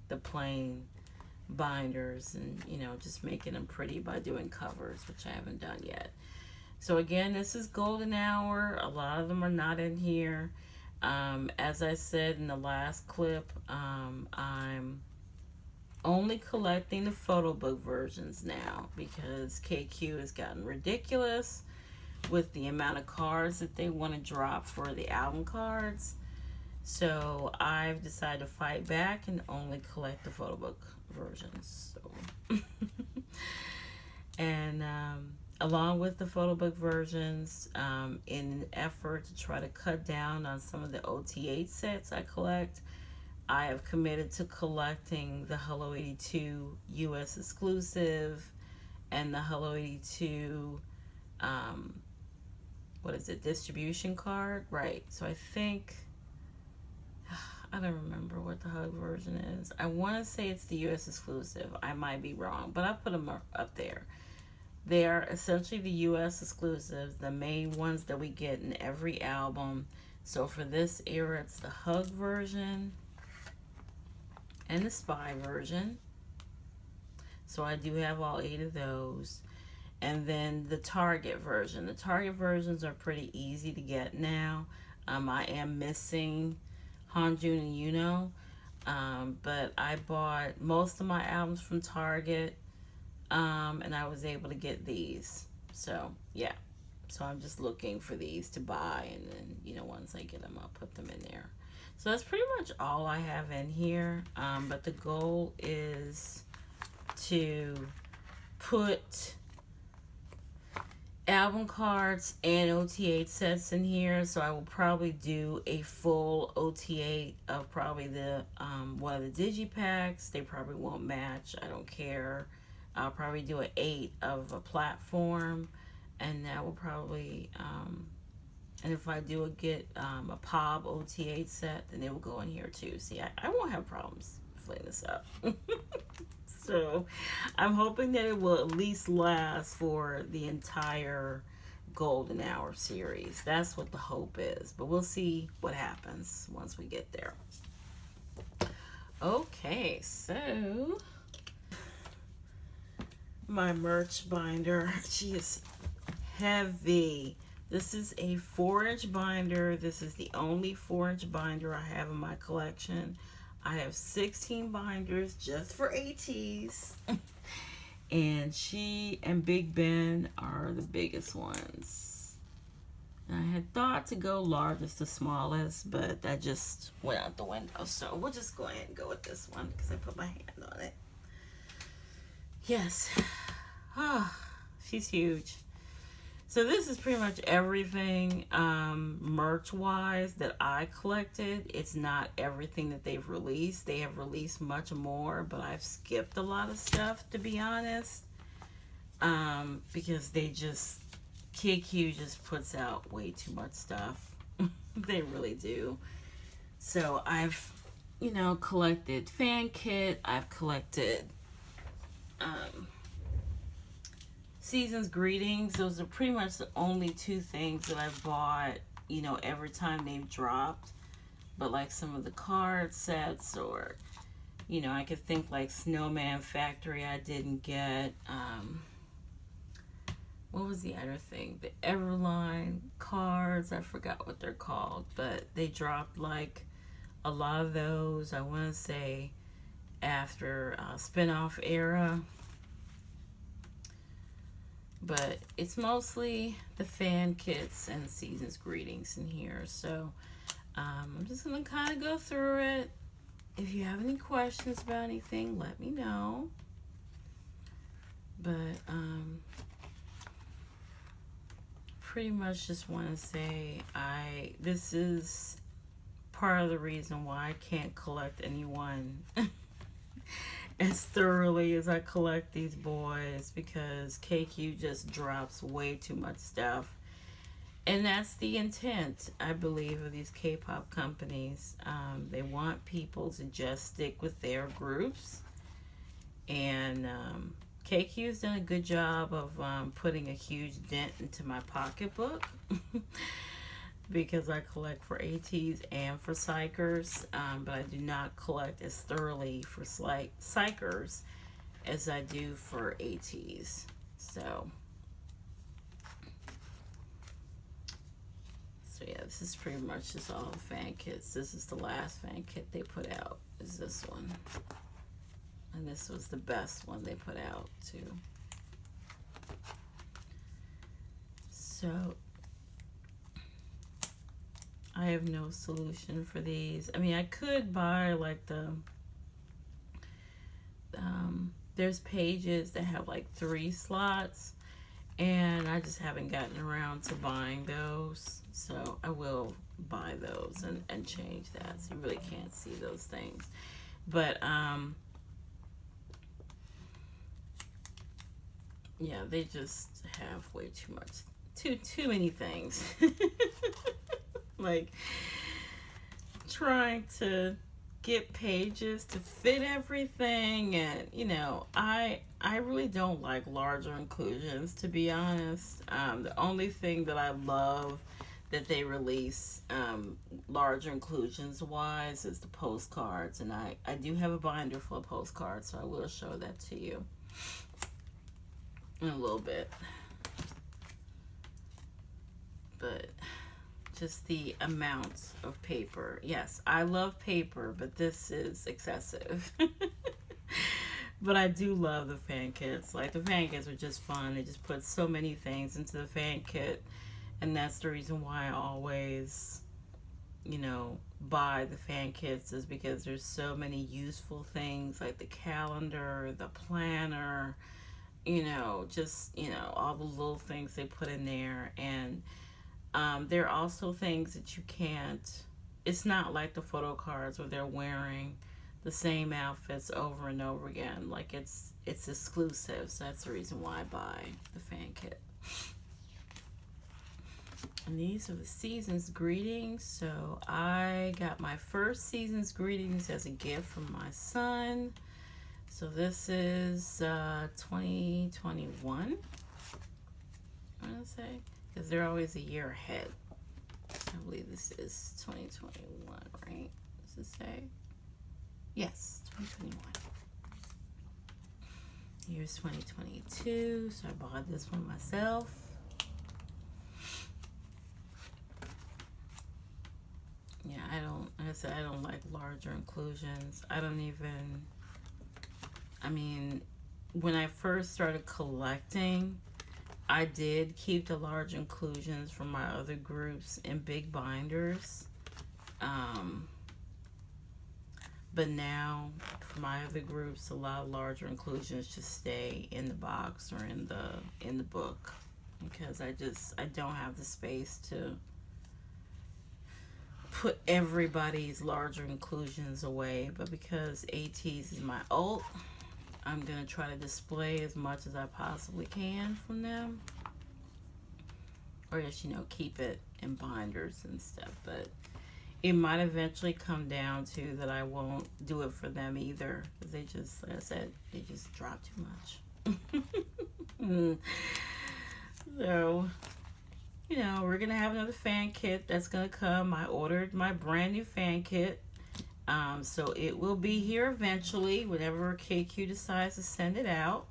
the plain binders, and you know, just making them pretty by doing covers, which I haven't done yet. So again, this is Golden Hour. A lot of them are not in here. As I said in the last clip, I'm only collecting the photo book versions now because KQ has gotten ridiculous with the amount of cards that they want to drop for the album cards. So I've decided to fight back and only collect the photo book versions. So and along with the photo book versions, in an effort to try to cut down on some of the OT8 sets I collect, I have committed to collecting the Hello 82 US exclusive and the Hello 82 what is it, distribution card, right? So I think, I don't remember what the hug version is. I want to say it's the US exclusive. I might be wrong, but I put them up there. They are essentially the US exclusives, the main ones that we get in every album. So for this era, it's the hug version and the spy version. So I do have all 8 of those. and then the Target version. The Target versions are pretty easy to get now. I am missing Hanjun and Yunho, but I bought most of my albums from Target, and I was able to get these. So yeah, so I'm just looking for these to buy, and then, you know, once I get them, I'll put them in there. So that's pretty much all I have in here. But the goal is to put album cards and OT8 sets in here. So I will probably do a full OT8 of probably the one of the digipacks. They probably won't match. I don't care. I'll probably do an 8 of a platform, and that will probably and if I do get a POB OT8 set, then it will go in here too. See, I won't have problems filling this up. So I'm hoping that it will at least last for the entire Golden Hour series. That's what the hope is. But we'll see what happens once we get there. Okay, so my merch binder. She is heavy. This is a 4-inch binder. This is the only 4-inch binder I have in my collection. I have 16 binders just for ATEEZ. And she and Big Ben are the biggest ones. And I had thought to go largest to smallest, but that just went out the window. So we'll just go ahead and go with this one because I put my hand on it. Yes. Oh, she's huge. So this is pretty much everything merch-wise that I collected. It's not everything that they've released. They have released much more, but I've skipped a lot of stuff, to be honest, because they just, KQ just puts out way too much stuff. They really do. So I've, you know, collected fan kit. I've collected Season's Greetings. Those are pretty much the only 2 things that I've bought, you know, every time they've dropped. But like some of the card sets, or, you know, I could think like Snowman Factory I didn't get. What was the other thing? The Everline cards. I forgot what they're called. But they dropped like a lot of those, I want to say, after spin-off era. But it's mostly the fan kits and Season's Greetings in here. So I'm just going to kind of go through it. If you have any questions about anything, let me know. But pretty much just want to say this is part of the reason why I can't collect anyone as thoroughly as I collect these boys, because KQ just drops way too much stuff. And that's the intent, I believe, of these K-pop companies. They want people to just stick with their groups. And KQ's done a good job of putting a huge dent into my pocketbook. Because I collect for ATEEZ and for Psychers, but I do not collect as thoroughly for Psychers as I do for ATEEZ. So yeah, this is pretty much just all the fan kits. This is the last fan kit they put out, is this one. And this was the best one they put out too. So I have no solution for these. I mean, I could buy like the, there's pages that have like 3 slots, and I just haven't gotten around to buying those. So I will buy those and change that, so you really can't see those things. But yeah, they just have way too much, too many things. Like trying to get pages to fit everything, and you know, I really don't like larger inclusions, to be honest. The only thing that I love that they release larger inclusions wise is the postcards, and I do have a binder full of postcards, so I will show that to you in a little bit. just the amount of paper. Yes, I love paper, but this is excessive. But I do love the fan kits. Like, the fan kits are just fun. They just put so many things into the fan kit. And that's the reason why I always, you know, buy the fan kits, is because there's so many useful things, like the calendar, the planner, you know, just, you know, all the little things they put in there. And there are also things that you can't, it's not like the photo cards where they're wearing the same outfits over and over again. Like, it's exclusive, so that's the reason why I buy the fan kit. And these are the season's greetings. So I got my first season's greetings as a gift from my son. So this is 2021, I want to say, because they're always a year ahead. I believe this is 2021, right? Does it say? Yes, 2021. Here's 2022, so I bought this one myself. Yeah, like I said, I don't like larger inclusions. I mean, when I first started collecting, I did keep the large inclusions from my other groups in big binders. But now, for my other groups, a lot of larger inclusions just stay in the box or in the book, because I don't have the space to put everybody's larger inclusions away. But because ATEEZ is my alt, I'm going to try to display as much as I possibly can from them. Or just, you know, keep it in binders and stuff. But it might eventually come down to that I won't do it for them either, because they just, like I said, they just drop too much. So, you know, we're going to have another fan kit that's going to come. I ordered my brand new fan kit. So it will be here eventually, whenever KQ decides to send it out.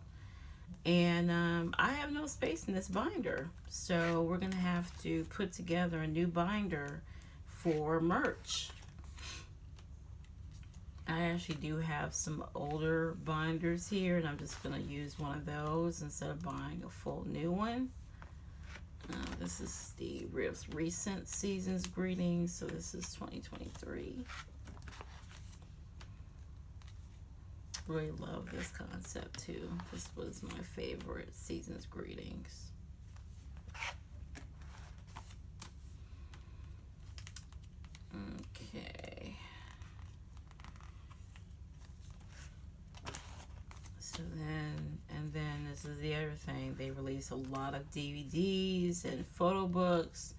And I have no space in this binder. So we're going to have to put together a new binder for merch. I actually do have some older binders here, and I'm just going to use one of those instead of buying a full new one. This is the recent season's greetings, so this is 2023. Really love this concept too. This was my favorite season's greetings. Okay. So then this is the other thing. They release a lot of DVDs and photo books.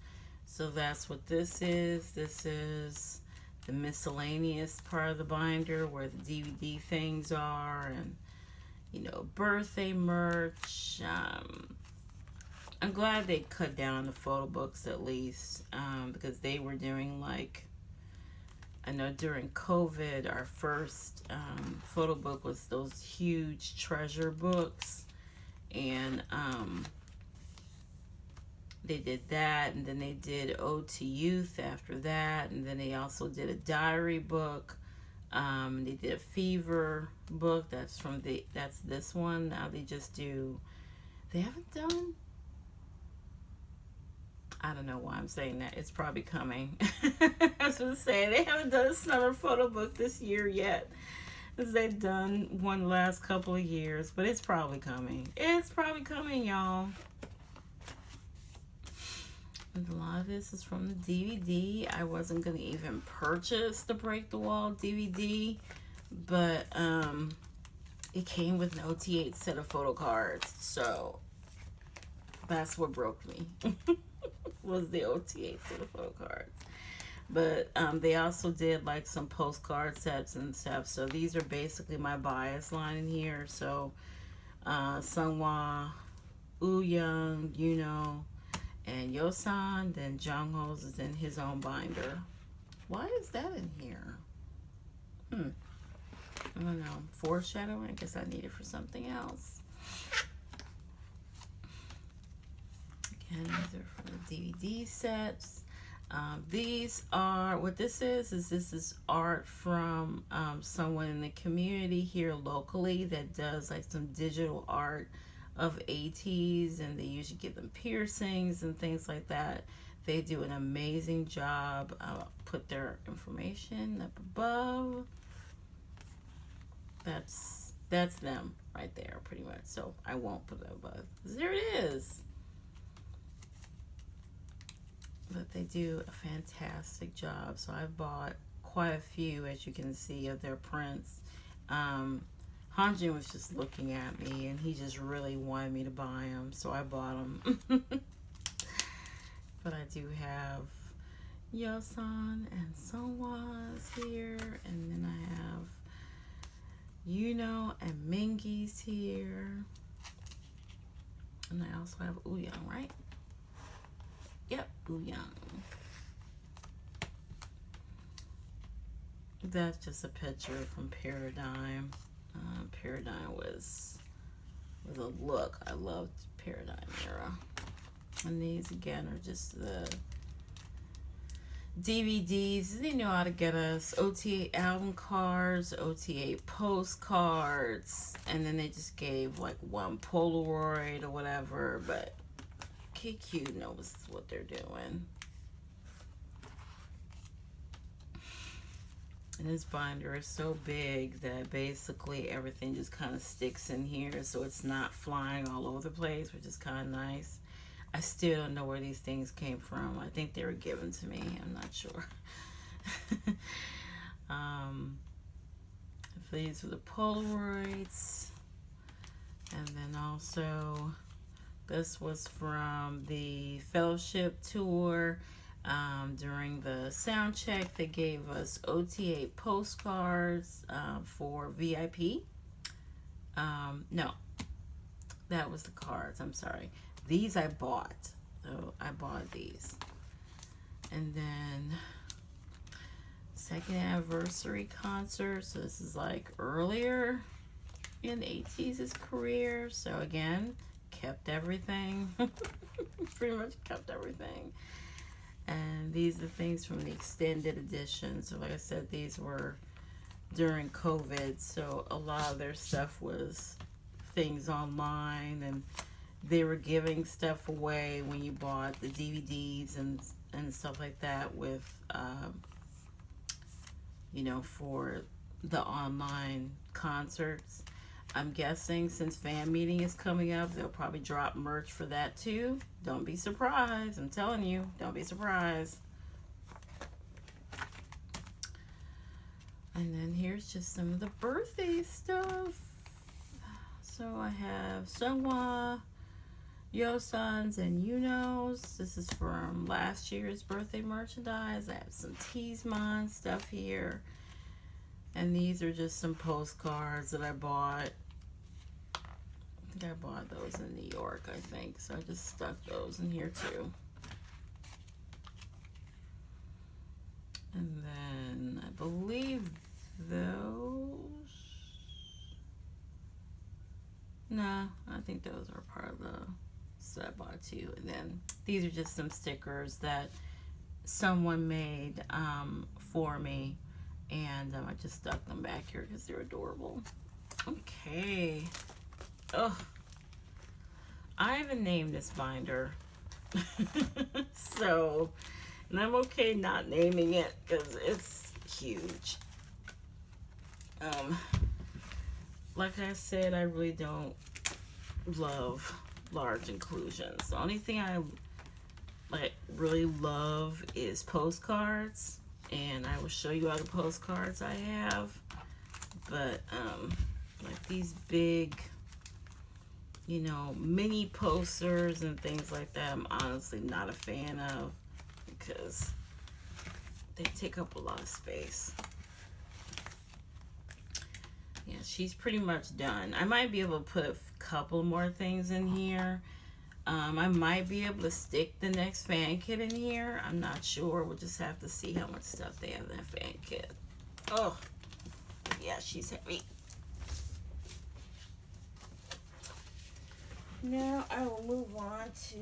So that's what this is. This is the miscellaneous part of the binder where the DVD things are, and, you know, birthday merch. I'm glad they cut down the photo books at least, because they were doing, like, I know during COVID, our first photo book was those huge treasure books, and they did that, and then they did Ode to Youth after that, and then they also did a diary book. They did a fever book. That's this one. Now they just do. They haven't done. I don't know why I'm saying that. It's probably coming. I was going to say, they haven't done a summer photo book this year yet, because they've done one last couple of years, but it's probably coming. It's probably coming, y'all. And a lot of this is from the DVD. I wasn't going to even purchase the Break the Wall DVD, but it came with an OT8 set of photo cards, so that's what broke me. Was the OT8 set of photo cards. But they also did like some postcard sets and stuff. So these are basically my bias line in here. So Sungwa, Wooyoung, Yunho, and Yosan. Then Jongho's is in his own binder. Why is that in here? I don't know. Foreshadowing? I guess I need it for something else. Again, these are from the DVD sets. These are, what this is this is art from someone in the community here locally that does like some digital art of ATEEZ, and they usually give them piercings and things like that. They do an amazing job. I'll put their information up above. That's them right there pretty much, so I won't put it above. There it is. But they do a fantastic job. So I bought quite a few, as you can see, of their prints. Hanjin was just looking at me and he just really wanted me to buy them, so I bought them. But I do have Yosan and Songhwa's here, and then I have Yunho and Mingi's here, and I also have Ouyang, right? Yep, Ouyang. That's just a picture from Paradigm. Paradigm was a look. I loved Paradigm era. And these again are just the DVDs. They know how to get us OTA album cards, OTA postcards, and then they just gave like one Polaroid or whatever, but KQ knows what they're doing. And this binder is so big that basically everything just kind of sticks in here, so it's not flying all over the place, which is kind of nice. I still don't know where these things came from. I think they were given to me. I'm not sure. These are the Polaroids. And then also, this was from the fellowship tour. During the sound check, they gave us OTA postcards for VIP. No, that was the cards. I'm sorry. These I bought. So I bought these. And then second anniversary concert. So this is like earlier in ATEEZ's career. So again, kept everything. Pretty much kept everything. And these are things from the extended edition. So like I said, these were during COVID, so a lot of their stuff was things online, and they were giving stuff away when you bought the DVDs and stuff like that with you know, for the online concerts. I'm guessing since fan meeting is coming up, they'll probably drop merch for that too. Don't be surprised. I'm telling you, don't be surprised. And then here's just some of the birthday stuff. So I have Songhwa, Yosan's, and Yunho's. This is from last year's birthday merchandise. I have some Teesmon stuff here. And these are just some postcards that I bought. I think I bought those in New York, I think. So I just stuck those in here too. And then I believe those... Nah, I think those are part of the set I bought too. And then these are just some stickers that someone made for me. And I just stuck them back here because they're adorable. Okay. Oh, I haven't named this binder. So, and I'm okay not naming it because it's huge. Like I said, I really don't love large inclusions. The only thing I really love is postcards. And I will show you all the postcards I have. But, like these big, you know, mini posters and things like that, I'm honestly not a fan of because they take up a lot of space. Yeah, she's pretty much done. I might be able to put a couple more things in here. I might be able to stick the next fan kit in here. I'm not sure. We'll just have to see how much stuff they have in that fan kit. Oh, yeah, she's heavy. Now I will move on to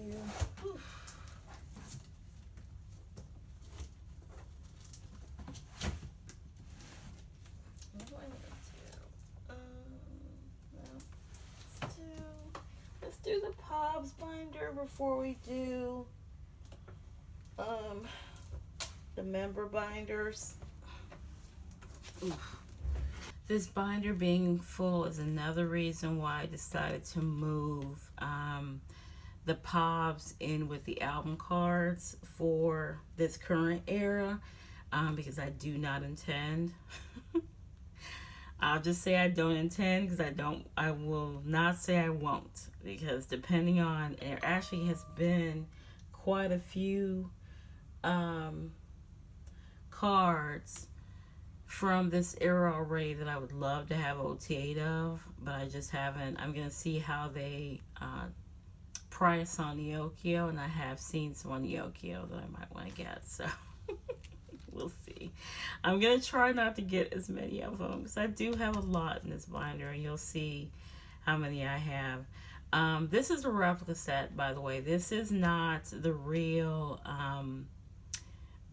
before we do the member binders. Oof. This binder being full is another reason why I decided to move the POBS in with the album cards for this current era, because I do not intend I'll just say I don't intend, because I will not say I won't, because depending on, there actually has been quite a few cards from this era already that I would love to have OT8 of, but I just haven't. I'm going to see how they price on Yokio, and I have seen some on Yokio that I might want to get, so we'll see. I'm going to try not to get as many of them, because I do have a lot in this binder, and you'll see how many I have. This is a replica set, by the way. This is not the real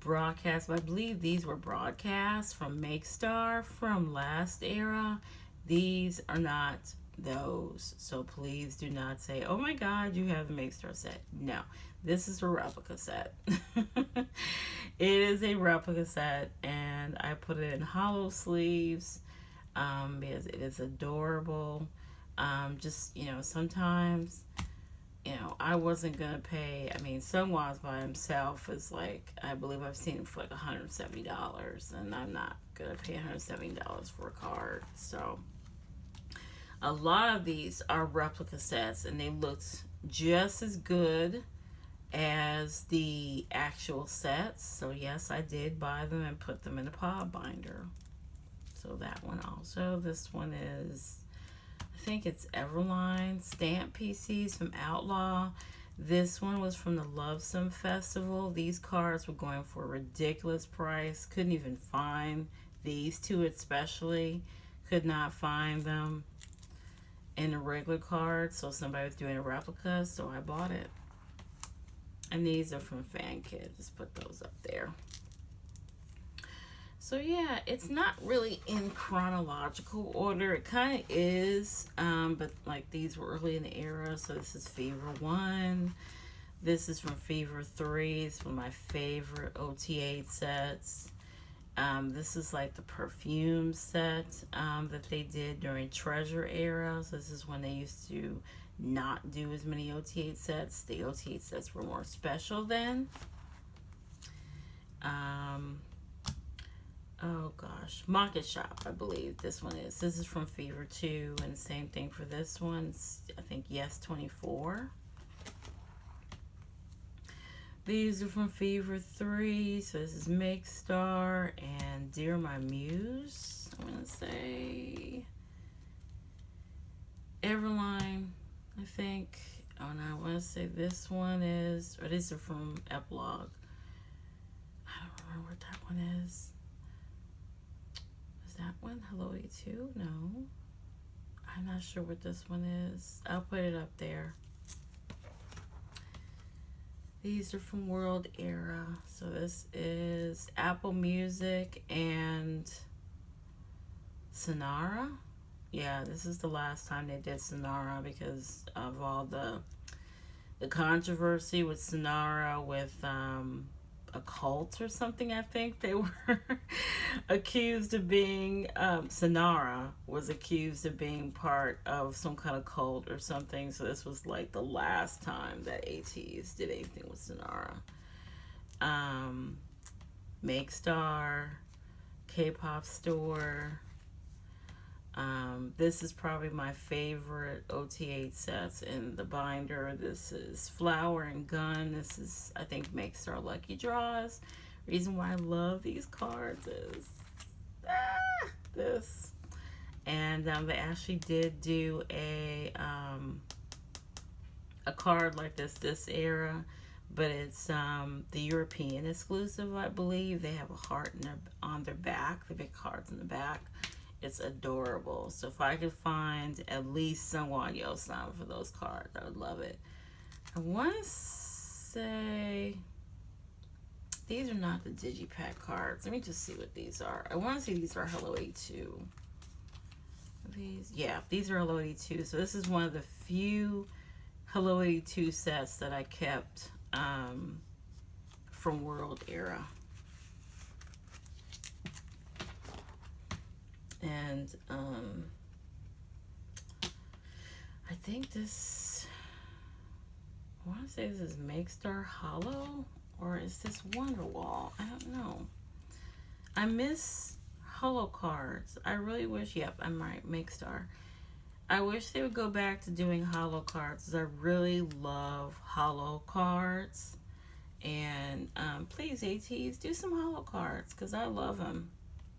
broadcast, but I believe these were broadcasts from Make Star from last era. These are not those, so please do not say, oh my god, you have the Make Star set. No, this is a replica set. It is a replica set, and I put it in hollow sleeves because it is adorable. Just, you know, sometimes, you know, I wasn't gonna pay. I mean, Sunwaz by himself is like, I believe I've seen him for like $170, and I'm not gonna pay $170 for a card. So a lot of these are replica sets, and they looked just as good as the actual sets. So yes, I did buy them and put them in a POB binder. So that one also. This one is, I think it's Everline stamp PCs from Outlaw. This one was from the Love Some Festival. These cards were going for a ridiculous price. Couldn't even find these two, especially. Could not find them in a regular card, so somebody was doing a replica, so I bought it. And these are from Fan Kid. Just put those up there. So yeah, it's not really in chronological order. It kind of is, but like these were early in the era. So this is Fever 1. This is from Fever 3. It's one of my favorite OT8 sets. This is like the perfume set that they did during Treasure era. So this is when they used to not do as many OT8 sets. The OT8 sets were more special then. Oh gosh, Market Shop, I believe this one is. This is from Fever 2, and same thing for this one. It's, I think, Yes 24. These are from Fever 3. So this is Make Star and Dear My Muse. I'm gonna say Everline, I think. Oh, and I want to say this one is, or these are from Epilogue. I don't remember what that one is. Is that one Hello 82? No. I'm not sure what this one is. I'll put it up there. These are from World Era. So this is Apple Music and Sonara. Yeah, this is the last time they did Sonara because of all the controversy with Sonara with a cult or something. I think they were accused of being, Sonara was accused of being part of some kind of cult or something. So this was like the last time that ATEEZ did anything with Sonara. Make Star, K-pop Store. This is probably my favorite OT8 sets in the binder. This is Flower and Gun. This is, I think, Make Star Lucky Draws. Reason why I love these cards is this. And they actually did do a card like this era, but it's the European exclusive, I believe. They have a heart in on their back, the big hearts in the back. It's adorable. So if I could find at least someone Yosan for those cards, I would love it. I want to say these are not the Digipack cards. Let me just see what these are. I want to say these are Hello 82. These, yeah, these are Hello 82. So this is one of the few Hello 82 sets that I kept from World Era. And I think this, I want to say this is Make Star Hollow, or is this Wonderwall? I don't know. I miss Hollow cards. I really wish, yep, I'm right, Make Star. I wish they would go back to doing Hollow cards, because I really love Hollow cards. And please, ATEEZ, do some Hollow cards, because I love them.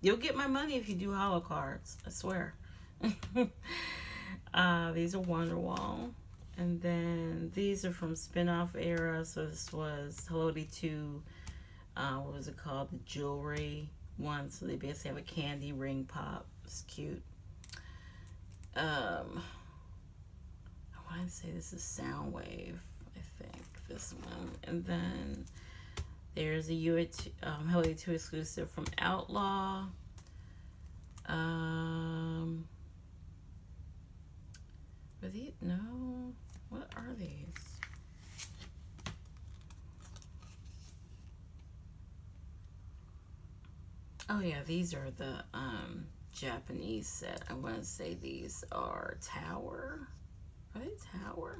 You'll get my money if you do Hollow cards, I swear. These are Wonderwall. And then these are from spin-off era. So this was Hello 82, what was it called? The jewelry one. So they basically have a candy ring pop. It's cute. I want to say this is Soundwave, I think, this one. And then there's a Hello 82 exclusive from Outlaw. Are these? No. What are these? Oh yeah, these are the Japanese set. I want to say these are Tower. Are they Tower?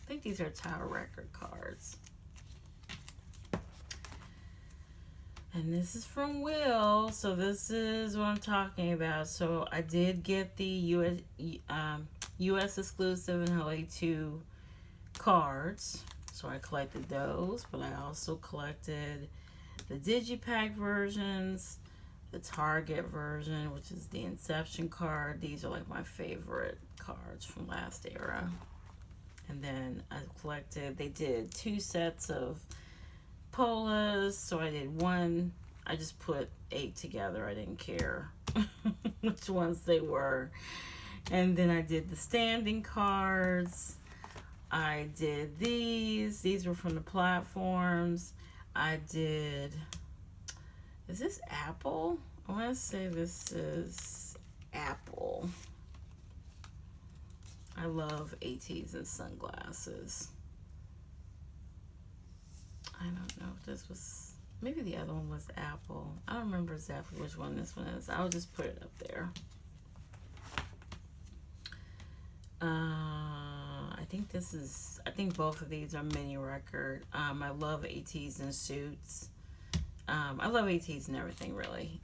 I think these are Tower record cards. And this is from Will, so this is what I'm talking about. So I did get the US exclusive and Hello 82 cards, so I collected those, but I also collected the Digipack versions, the Target version, which is the Inception card. These are like my favorite cards from last era. And then I collected, they did 2 sets of Polas, so I did one. I just put 8 together. I didn't care which ones they were. And then I did the standing cards. I did these. These were from the platforms. I did, is this Apple? I want to say this is Apple. I love ATEEZ and sunglasses. I don't know if this was, maybe the other one was Apple. I don't remember exactly which one this one is. I'll just put it up there. I think this is, I think both of these are mini record. I love ATEEZ and suits. I love ATEEZ and everything, really.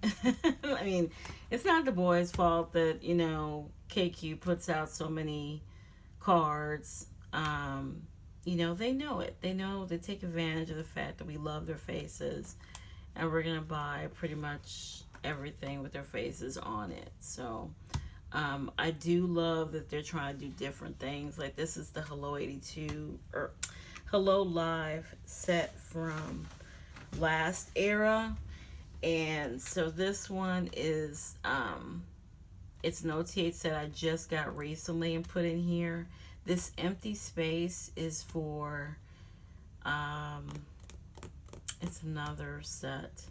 I mean, it's not the boys' fault that, you know, KQ puts out so many cards. You know, they know it. They know, they take advantage of the fact that we love their faces, and we're going to buy pretty much everything with their faces on it. So, I do love that they're trying to do different things. Like this is the Hello 82, or Hello Live set from last era. And so this one is, it's an OTA set I just got recently and put in here. This empty space is for, it's another set.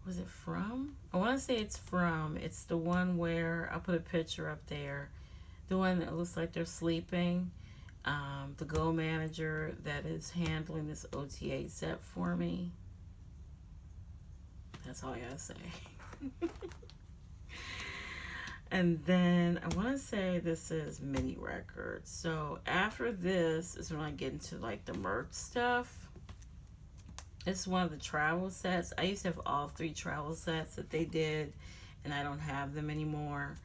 Was it from? I want to say it's from. It's the one where, I'll put a picture up there. The one that looks like they're sleeping. The Go manager that is handling this OTA set for me. That's all I gotta say. And then I want to say this is mini records. So after this is when I get into like the merch stuff. This is one of the travel sets. I used to have all 3 travel sets that they did, and I don't have them anymore.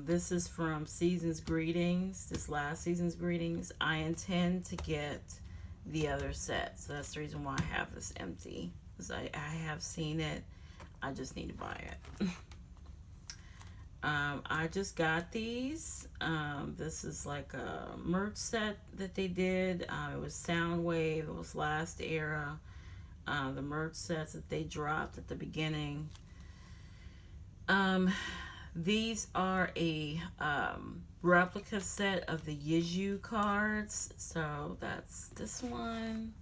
This is from Season's Greetings, this last Season's Greetings. I intend to get the other set, so that's the reason why I have this empty. Because I have seen it, I just need to buy it. I just got these. This is like a merch set that they did. It was Soundwave, it was last era. The merch sets that they dropped at the beginning. These are a replica set of the Yunho cards. So that's this one.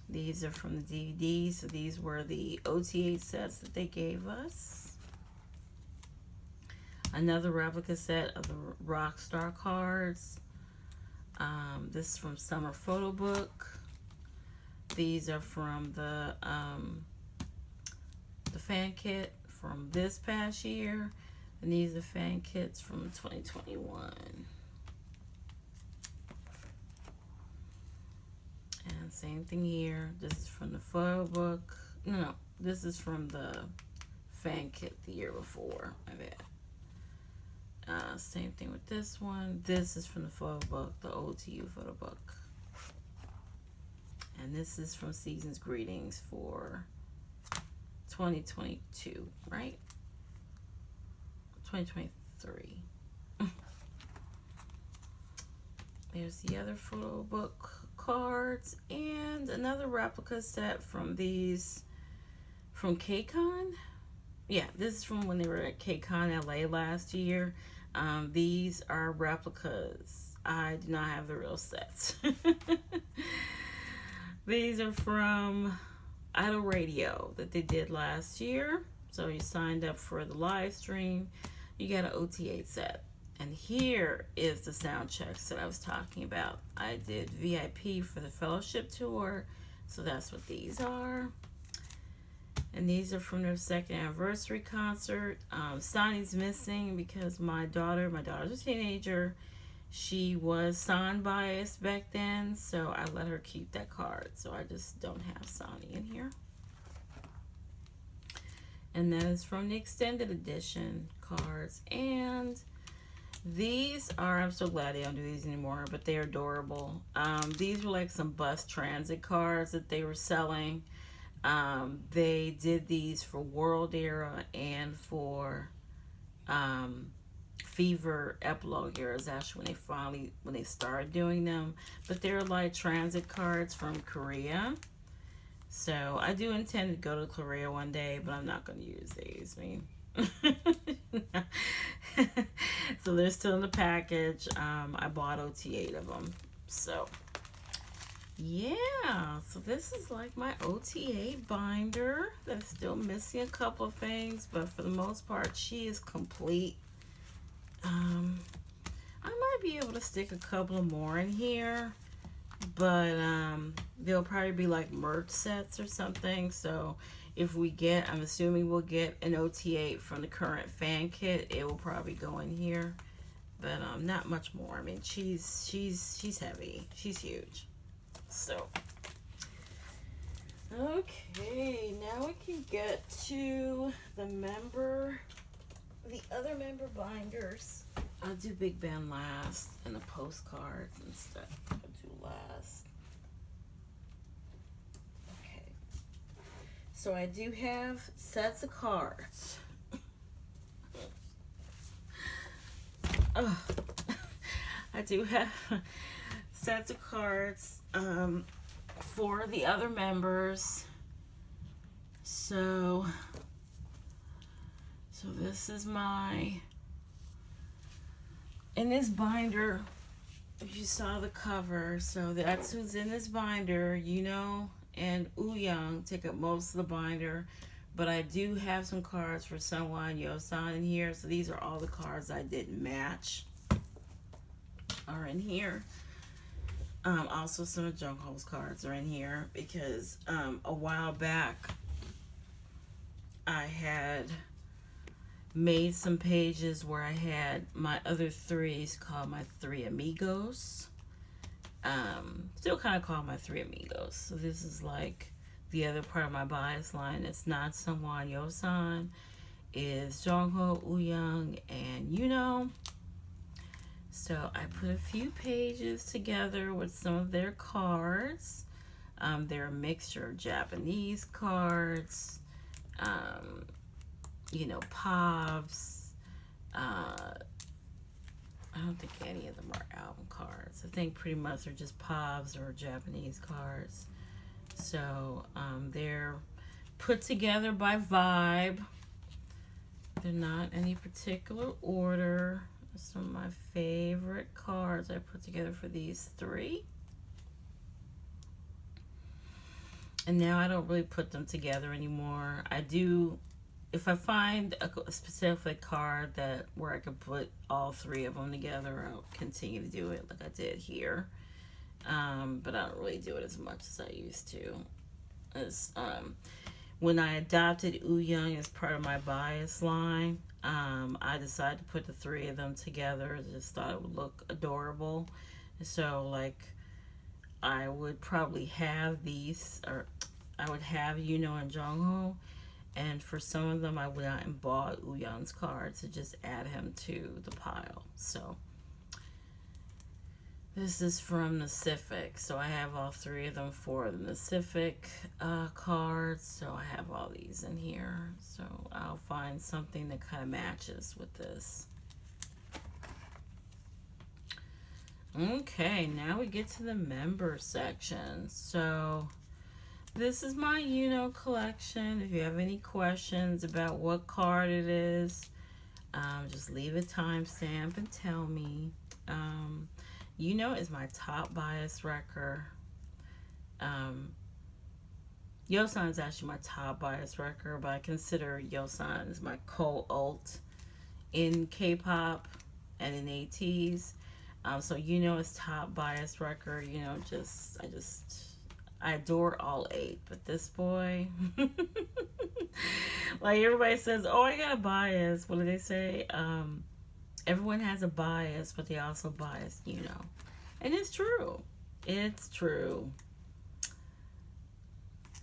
These are from the DVD. So these were the OTA sets that they gave us. Another replica set of the Rockstar cards. This is from Summer Photo Book. These are from the fan kit from this past year, and these are fan kits from 2021. And same thing here. This is from the photo book. No, this is from the fan kit the year before. My bad. Same thing with this one. This is from the photo book, the OTU photo book. And this is from Season's Greetings for 2022, right? 2023. There's the other photo book cards and another replica set from these from KCON. Yeah, this is from when they were at KCON LA last year. These are replicas. I do not have the real sets. These are from Idol Radio that they did last year. So you signed up for the live stream, you got an OTA set. And here is the sound checks that I was talking about. I did VIP for the fellowship tour, so that's what these are. And these are from their 2nd anniversary concert. Sonny's missing because my daughter's a teenager. She was Son biased back then, so I let her keep that card. So I just don't have Sonny in here. And that is from the extended edition cards. And these are, I'm so glad they don't do these anymore, but they're adorable. These were like some bus transit cards that they were selling. They did these for World Era and for Fever Epilogue Era is actually when they started doing them. But they're like transit cards from Korea. So I do intend to go to Korea one day, but I'm not going to use these. I mean, so they're still in the package. I bought 8 of them. So yeah, so this is like my OTA binder. That's still missing a couple of things, but for the most part, she is complete. I might be able to stick a couple of more in here, but they'll probably be like merch sets or something. So if we get, I'm assuming we'll get an OTA from the current fan kit, it will probably go in here, but not much more. I mean, she's heavy, she's huge. So okay, now we can get to the other member binders. I'll do Big Ben last, and the postcards and stuff I'll do last. Okay, so I do have sets of cards. Oh, I do have sets of cards for the other members. So this is in this binder, if you saw the cover, so that's who's in this binder. Yunho and Wooyoung take up most of the binder, but I do have some cards for Sunhwa and Yeosan in here. So these are all the cards I didn't match are in here. Also some of Jongho's cards are in here because a while back I had made some pages where I had my other threes called my 3 amigos. Still kind of call my 3 amigos. So this is like the other part of my bias line. It's not Sunhwa and Yeosan. Is Jongho, Wooyoung, and Yunho. So I put a few pages together with some of their cards. They're a mixture of Japanese cards, you know, POBS. I don't think any of them are album cards. I think pretty much they're just POBS or Japanese cards. So they're put together by vibe. They're not any particular order. Some of my favorite cards I put together for these 3. And now I don't really put them together anymore. I do if I find a specific card that where I could put all three of them together, I'll continue to do it like I did here. But I don't really do it as much as I used to. As when I adopted Wooyoung as part of my bias line, I decided to put the three of them together. I just thought it would look adorable. So like, I would probably have these, or I would have Yunho and Jongho, and for some of them I went out and bought Wooyoung's cards to just add him to the pile. So this is from the Pacific, so I have all three of them for the Pacific cards. So I have all these in here. So I'll find something that kind of matches with this. Okay, now we get to the member section. So this is my Yunho collection. If you have any questions about what card it is, just leave a timestamp and tell me. Yunho is my top bias wrecker. Yosan is actually my top bias wrecker, but I consider Yosan as my co-ult in K-pop and in ATEEZ. So Yunho is top bias wrecker. You know, I adore all 8, but this boy, like everybody says, oh, I got a bias. What do they say? Everyone has a bias, but they also bias, and it's true. It's true.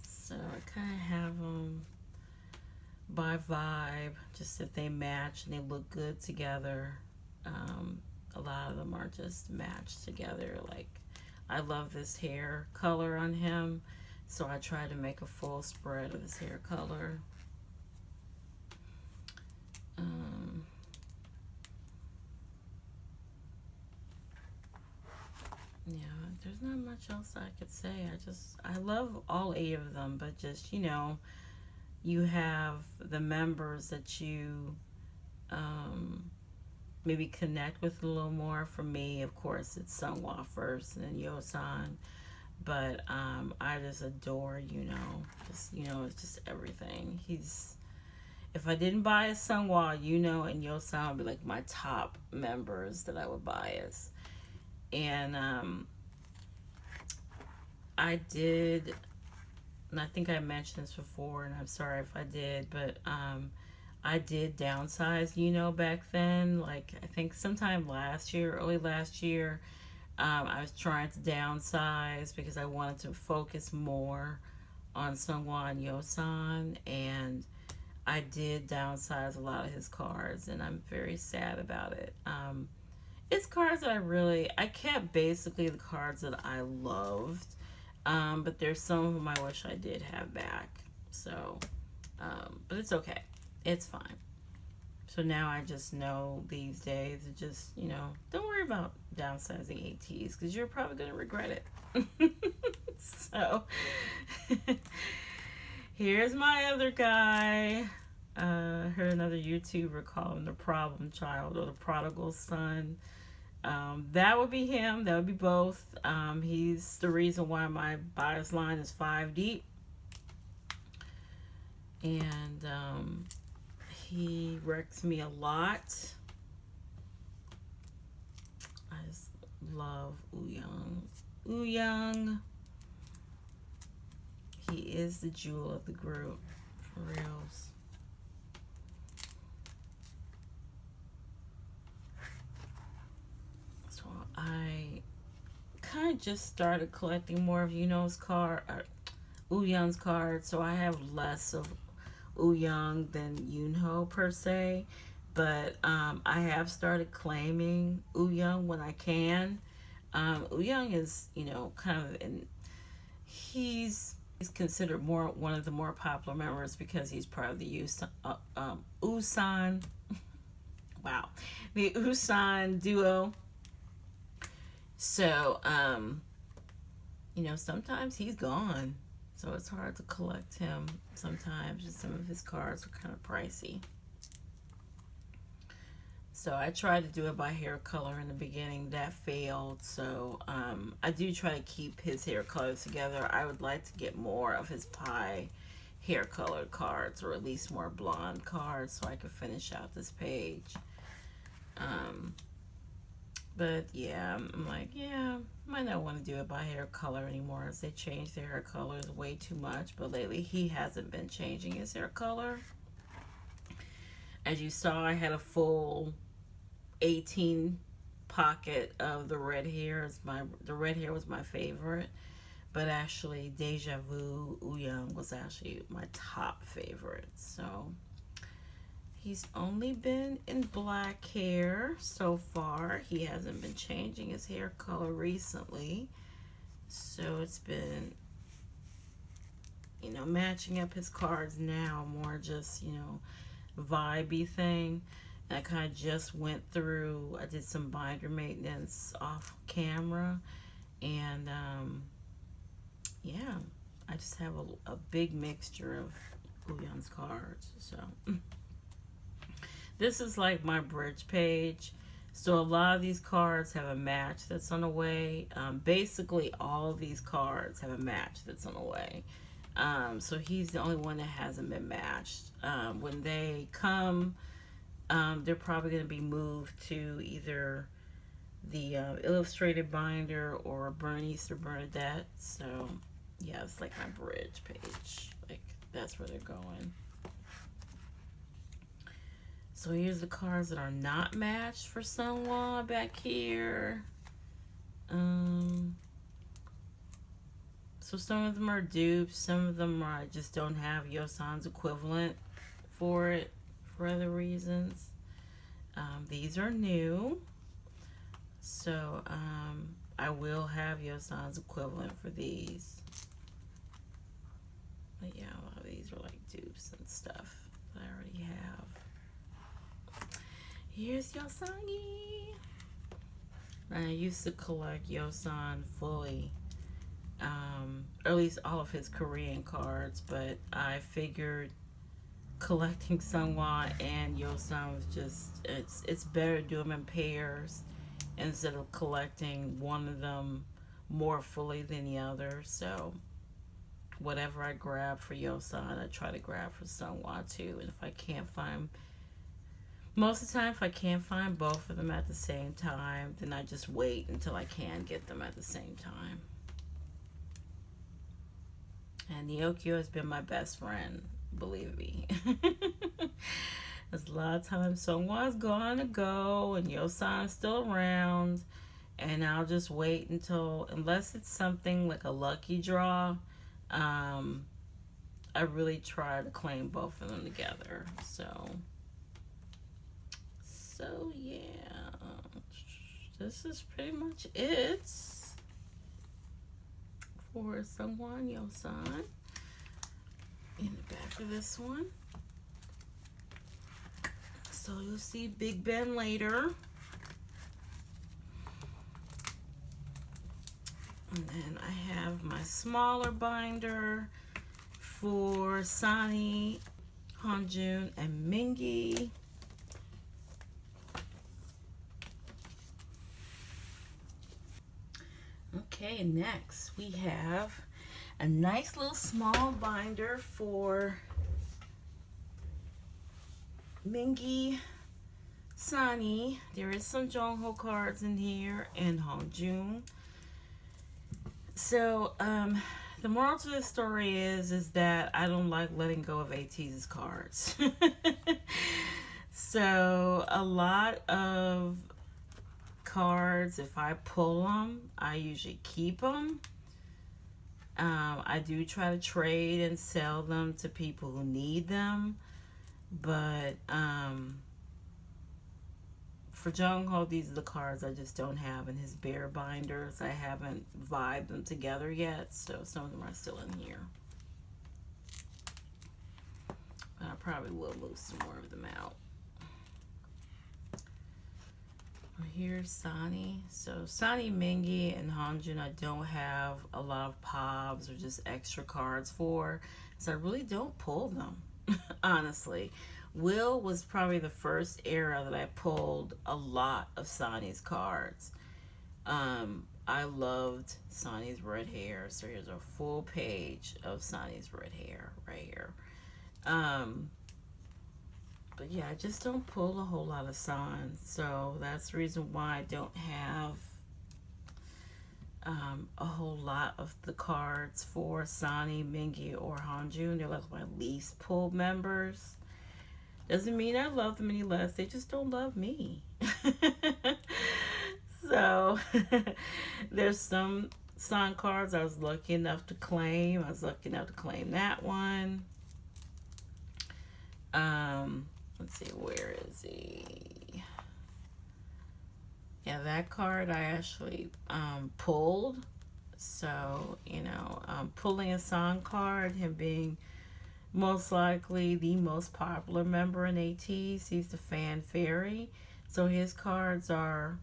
So I kind of have them by vibe, just if they match and they look good together. A lot of them are just matched together. Like, I love this hair color on him, so I try to make a full spread of his hair color. Yeah, there's not much else I could say. I love all 8 of them, but just, you have the members that you maybe connect with a little more. For me, of course, it's Sunghwa first and then Yosan. But I just adore it's just everything. If I didn't bias Sunghwa, and Yosan would be like my top members that I would bias. And I did, and I think I mentioned this before, and I'm sorry if I did, but I did downsize back then. Like, I think sometime early last year, I was trying to downsize because I wanted to focus more on Sunghwa and Yosan, and I did downsize a lot of his cards, and I'm very sad about it. It's cards that I kept basically the cards that I loved, but there's some of them I wish I did have back. So, but it's okay. It's fine. So now I just know these days, don't worry about downsizing ATEEZ because you're probably going to regret it. So, here's my other guy. Heard another YouTuber call him the problem child or the prodigal son. That would be him. That would be both. He's the reason why my bias line is 5 deep. And he wrecks me a lot. I just love Wooyoung. Wooyoung. He is the jewel of the group. For reals. So I kind of just started collecting more of Wooyoung's cards. So I have less of Wooyoung than Yunho per se, but I have started claiming Wooyoung when I can. Wooyoung is, he's considered one of the more popular members because he's part of the Usan, wow, the Usan duo. So, sometimes he's gone. So it's hard to collect him sometimes. Just some of his cards are kind of pricey. So I tried to do it by hair color in the beginning. That failed. So I do try to keep his hair colors together. I would like to get more of his pie hair colored cards, or at least more blonde cards, so I could finish out this page. But yeah, I'm like, yeah, might not want to do it by hair color anymore, as they change their hair colors way too much. But lately he hasn't been changing his hair color. As you saw, I had a full 18 pocket of the red hair. The red hair was my favorite, but actually Deja Vu Ouyang was actually my top favorite. So he's only been in black hair so far. He hasn't been changing his hair color recently, so it's been, you know, matching up his cards now, more just, you know, vibey thing. And I kind of just went through, I did some binder maintenance off camera, and yeah, I just have a big mixture of Ouyang's cards. So this is like my bridge page. So a lot of these cards have a match that's on the way. Basically all of these cards have a match that's on the way. So he's the only one that hasn't been matched. When they come, they're probably going to be moved to either the illustrated binder or Berniece or Bernadette. So yeah, it's like my bridge page. Like, that's where they're going. So here's the cards that are not matched for Sunhwa back here. So some of them are dupes, some of them are, I just don't have Yosan's equivalent for it for other reasons. These are new, so I will have Yosan's equivalent for these. But yeah, a lot of these are like dupes and stuff that I already have. Here's Yosangi. I used to collect Yosan fully, or at least all of his Korean cards, but I figured collecting Sunhwa and Yosan was just, it's better to do them in pairs instead of collecting one of them more fully than the other. So whatever I grab for Yosan, I try to grab for Sunhwa too. And if I can't find, most of the time, if I can't find both of them at the same time, then I just wait until I can get them at the same time. And Nyokyo has been my best friend, believe me. There's a lot of times Sunhwa's gone to go and Yosan's still around, and I'll just wait until, unless it's something like a lucky draw, I really try to claim both of them together. So yeah, this is pretty much it for Sunhwa and Yosan. In the back of this one, so you'll see Big Ben later, and then I have my smaller binder for Sunny, Hanjun, and Mingi. Okay, next we have a nice little small binder for Mingi, Sunny. There is some Jongho cards in here and Hanjun. So the moral to the story is that I don't like letting go of ATEEZ's cards. So a lot of cards, if I pull them, I usually keep them. I do try to trade and sell them to people who need them, but for Jongho, these are the cards I just don't have in his bare binders. I haven't vibed them together yet, so some of them are still in here. But I probably will move some more of them out. Here's Sunny. So Sunny, Mingi, and Hanjun I don't have a lot of POBs or just extra cards for, so I really don't pull them, honestly. Will was probably the first era that I pulled a lot of Sunny's cards. I loved Sonny's red hair. So here's a full page of Sonny's red hair right here. But yeah, I just don't pull a whole lot of Son. So that's the reason why I don't have a whole lot of the cards for Sonny, Mingi, or Hanjun. They're like my least pulled members. Doesn't mean I love them any less. They just don't love me. So there's some Son cards I was lucky enough to claim. I was lucky enough to claim that one. Let's see, where is he? Yeah, that card I actually pulled. So, you know, pulling a Son card, him being most likely the most popular member in ATEEZ. He's the fan fairy. So his cards are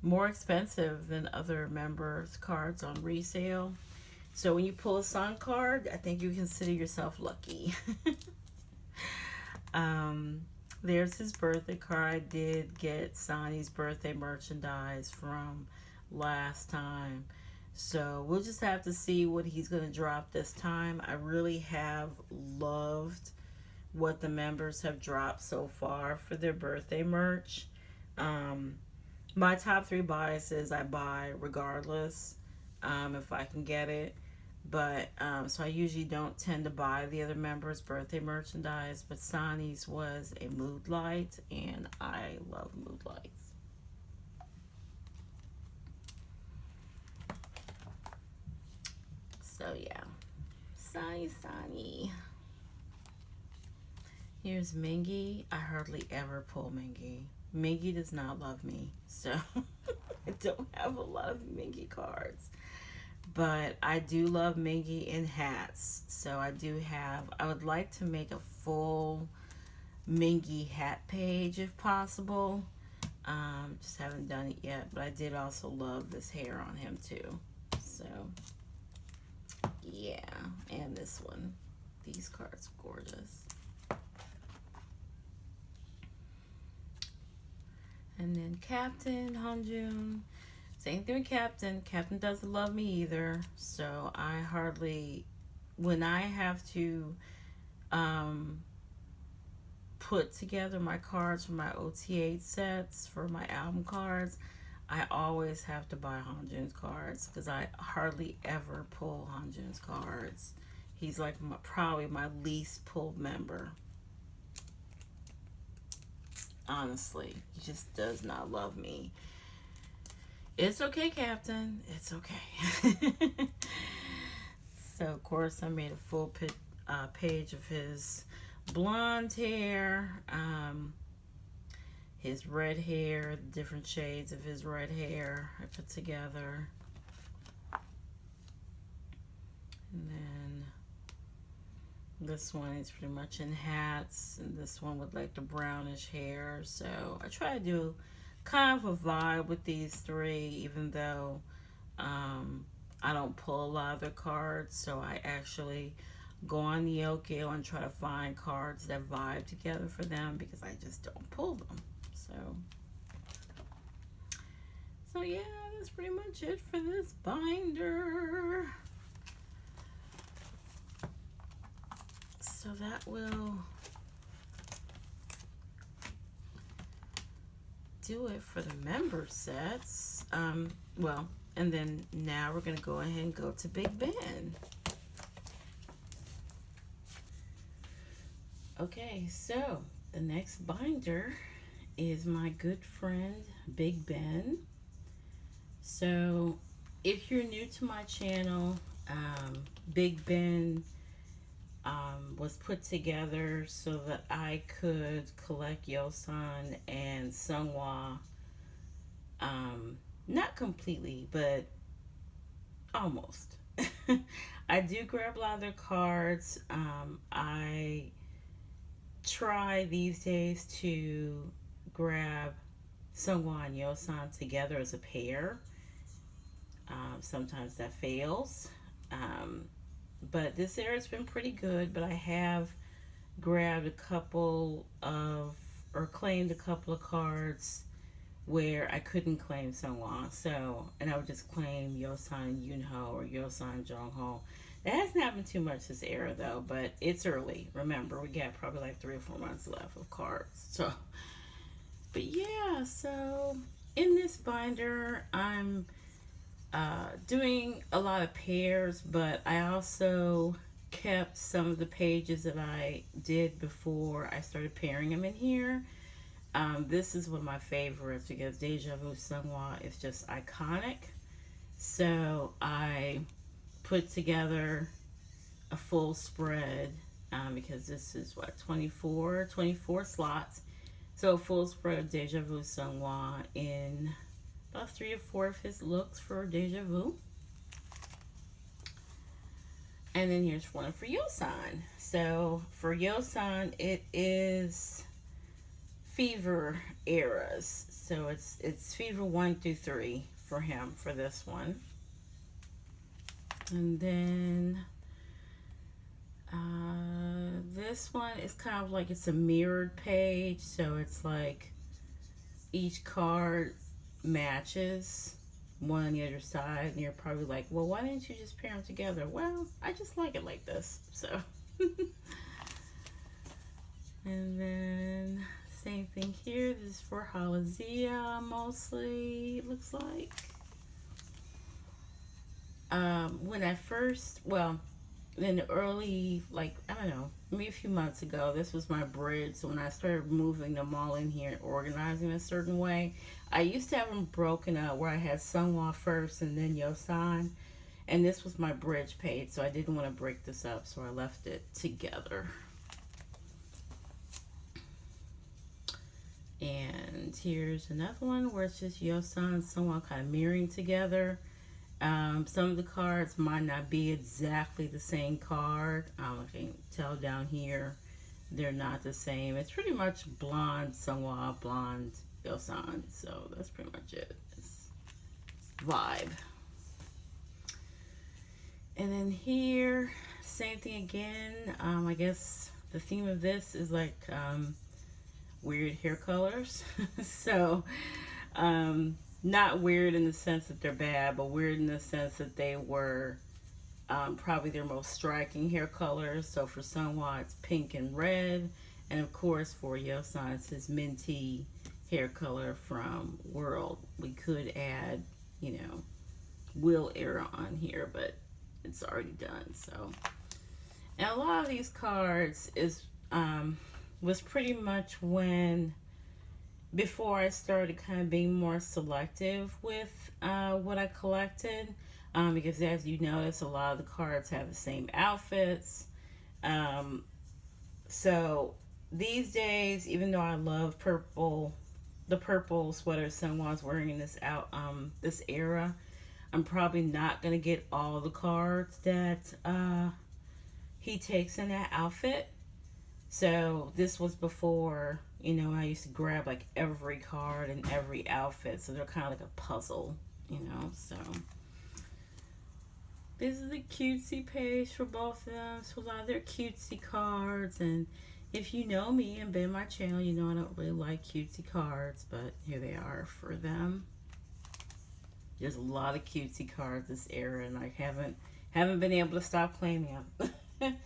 more expensive than other members' cards on resale. So when you pull a Son card, I think you consider yourself lucky. There's his birthday card. I did get Sonny's birthday merchandise from last time. So we'll just have to see what he's going to drop this time. I really have loved what the members have dropped so far for their birthday merch. My top 3 biases I buy regardless if I can get it. But so I usually don't tend to buy the other members' birthday merchandise. But Sonny's was a mood light, and I love mood lights. So yeah, Sonny. Here's Mingi. I hardly ever pull Mingi. Mingi does not love me, so I don't have a lot of Mingi cards. But I do love Mingi in hats, so I would like to make a full Mingi hat page if possible. Just haven't done it yet, but I did also love this hair on him too. So yeah, and this one. These cards are gorgeous. And then Captain Hanjun. Same thing with Captain. Captain doesn't love me either. So I hardly, when I have to put together my cards for my OTA sets, for my album cards, I always have to buy Hanjun's cards because I hardly ever pull Hanjun's cards. He's like probably my least pulled member. Honestly, he just does not love me. It's okay, Captain. It's okay. So, of course, I made a full page of his blonde hair, his red hair, the different shades of his red hair I put together. And then this one is pretty much in hats, and this one with like the brownish hair. So I try to do kind of a vibe with these 3, even though I don't pull a lot of their cards. So I actually go on the Yokio and try to find cards that vibe together for them because I just don't pull them. So yeah, that's pretty much it for this binder. So that will do it for the member sets. Well, and then now we're going to go ahead and go to Big Ben. Okay, so the next binder is my good friend Big Ben. So if you're new to my channel, Big Ben was put together so that I could collect Yosan and Seonghwa. Not completely, but almost. I do grab a lot of their cards. I try these days to grab Seonghwa and Yosan together as a pair. Sometimes that fails. But this year it's been pretty good, but I have grabbed a couple of, or claimed a couple of cards where I couldn't claim Sungwon. So, and I would just claim Yosan Yunho or Yosan Jongho. That hasn't happened too much this era though, but it's early. Remember, we got probably like 3 or 4 months left of cards. So, but yeah, so in this binder, I'm doing a lot of pairs, but I also kept some of the pages that I did before I started pairing them in here. This is one of my favorites because Deja Vu Sungwa is just iconic. So I put together a full spread because this is what, 24 slots. So a full spread of Deja Vu Sungwa in about 3 or 4 of his looks for Deja Vu. And then here's one for Yosan. So for Yosan, it is Fever eras. So it's Fever 1 through 3 for him for this one. And then this one is kind of like it's a mirrored page. So it's like each card matches one on the other side, and you're probably like, well, why didn't you just pair them together? Well, I just like it like this. So and then same thing here. This is for Halazia mostly, it looks like. When I first, well, in the early, like, I don't know, maybe a few months ago, this was my bridge. So when I started moving them all in here and organizing a certain way, I used to have them broken up where I had Sungwa first and then Yosan. And this was my bridge page, so I didn't want to break this up, so I left it together. And here's another one where it's just Yosan and Sungwa kind of mirroring together. Some of the cards might not be exactly the same card. I can tell down here they're not the same. It's pretty much blonde Sungwa, blonde Yosan. So that's pretty much it. It's vibe. And then here, same thing again. I guess the theme of this is like weird hair colors. So not weird in the sense that they're bad, but weird in the sense that they were probably their most striking hair colors. So for Sungwa, it's pink and red. And of course, for Yosan, it's his minty hair color from World. We could add, you know, Will Era on here, but it's already done. So, and a lot of these cards is was pretty much when, before I started kind of being more selective with what I collected, because as you notice, a lot of the cards have the same outfits. So these days, even though I love purple, the purple sweater Sungwa's wearing in this this era, I'm probably not gonna get all the cards that he takes in that outfit. So this was before, you know, I used to grab like every card and every outfit. So they're kind of like a puzzle, you know. So this is a cutesy page for both of them. So a lot of their cutesy cards. And if you know me and been my channel, you know I don't really like cutesy cards, but here they are for them. There's a lot of cutesy cards this era, and I haven't been able to stop claiming them.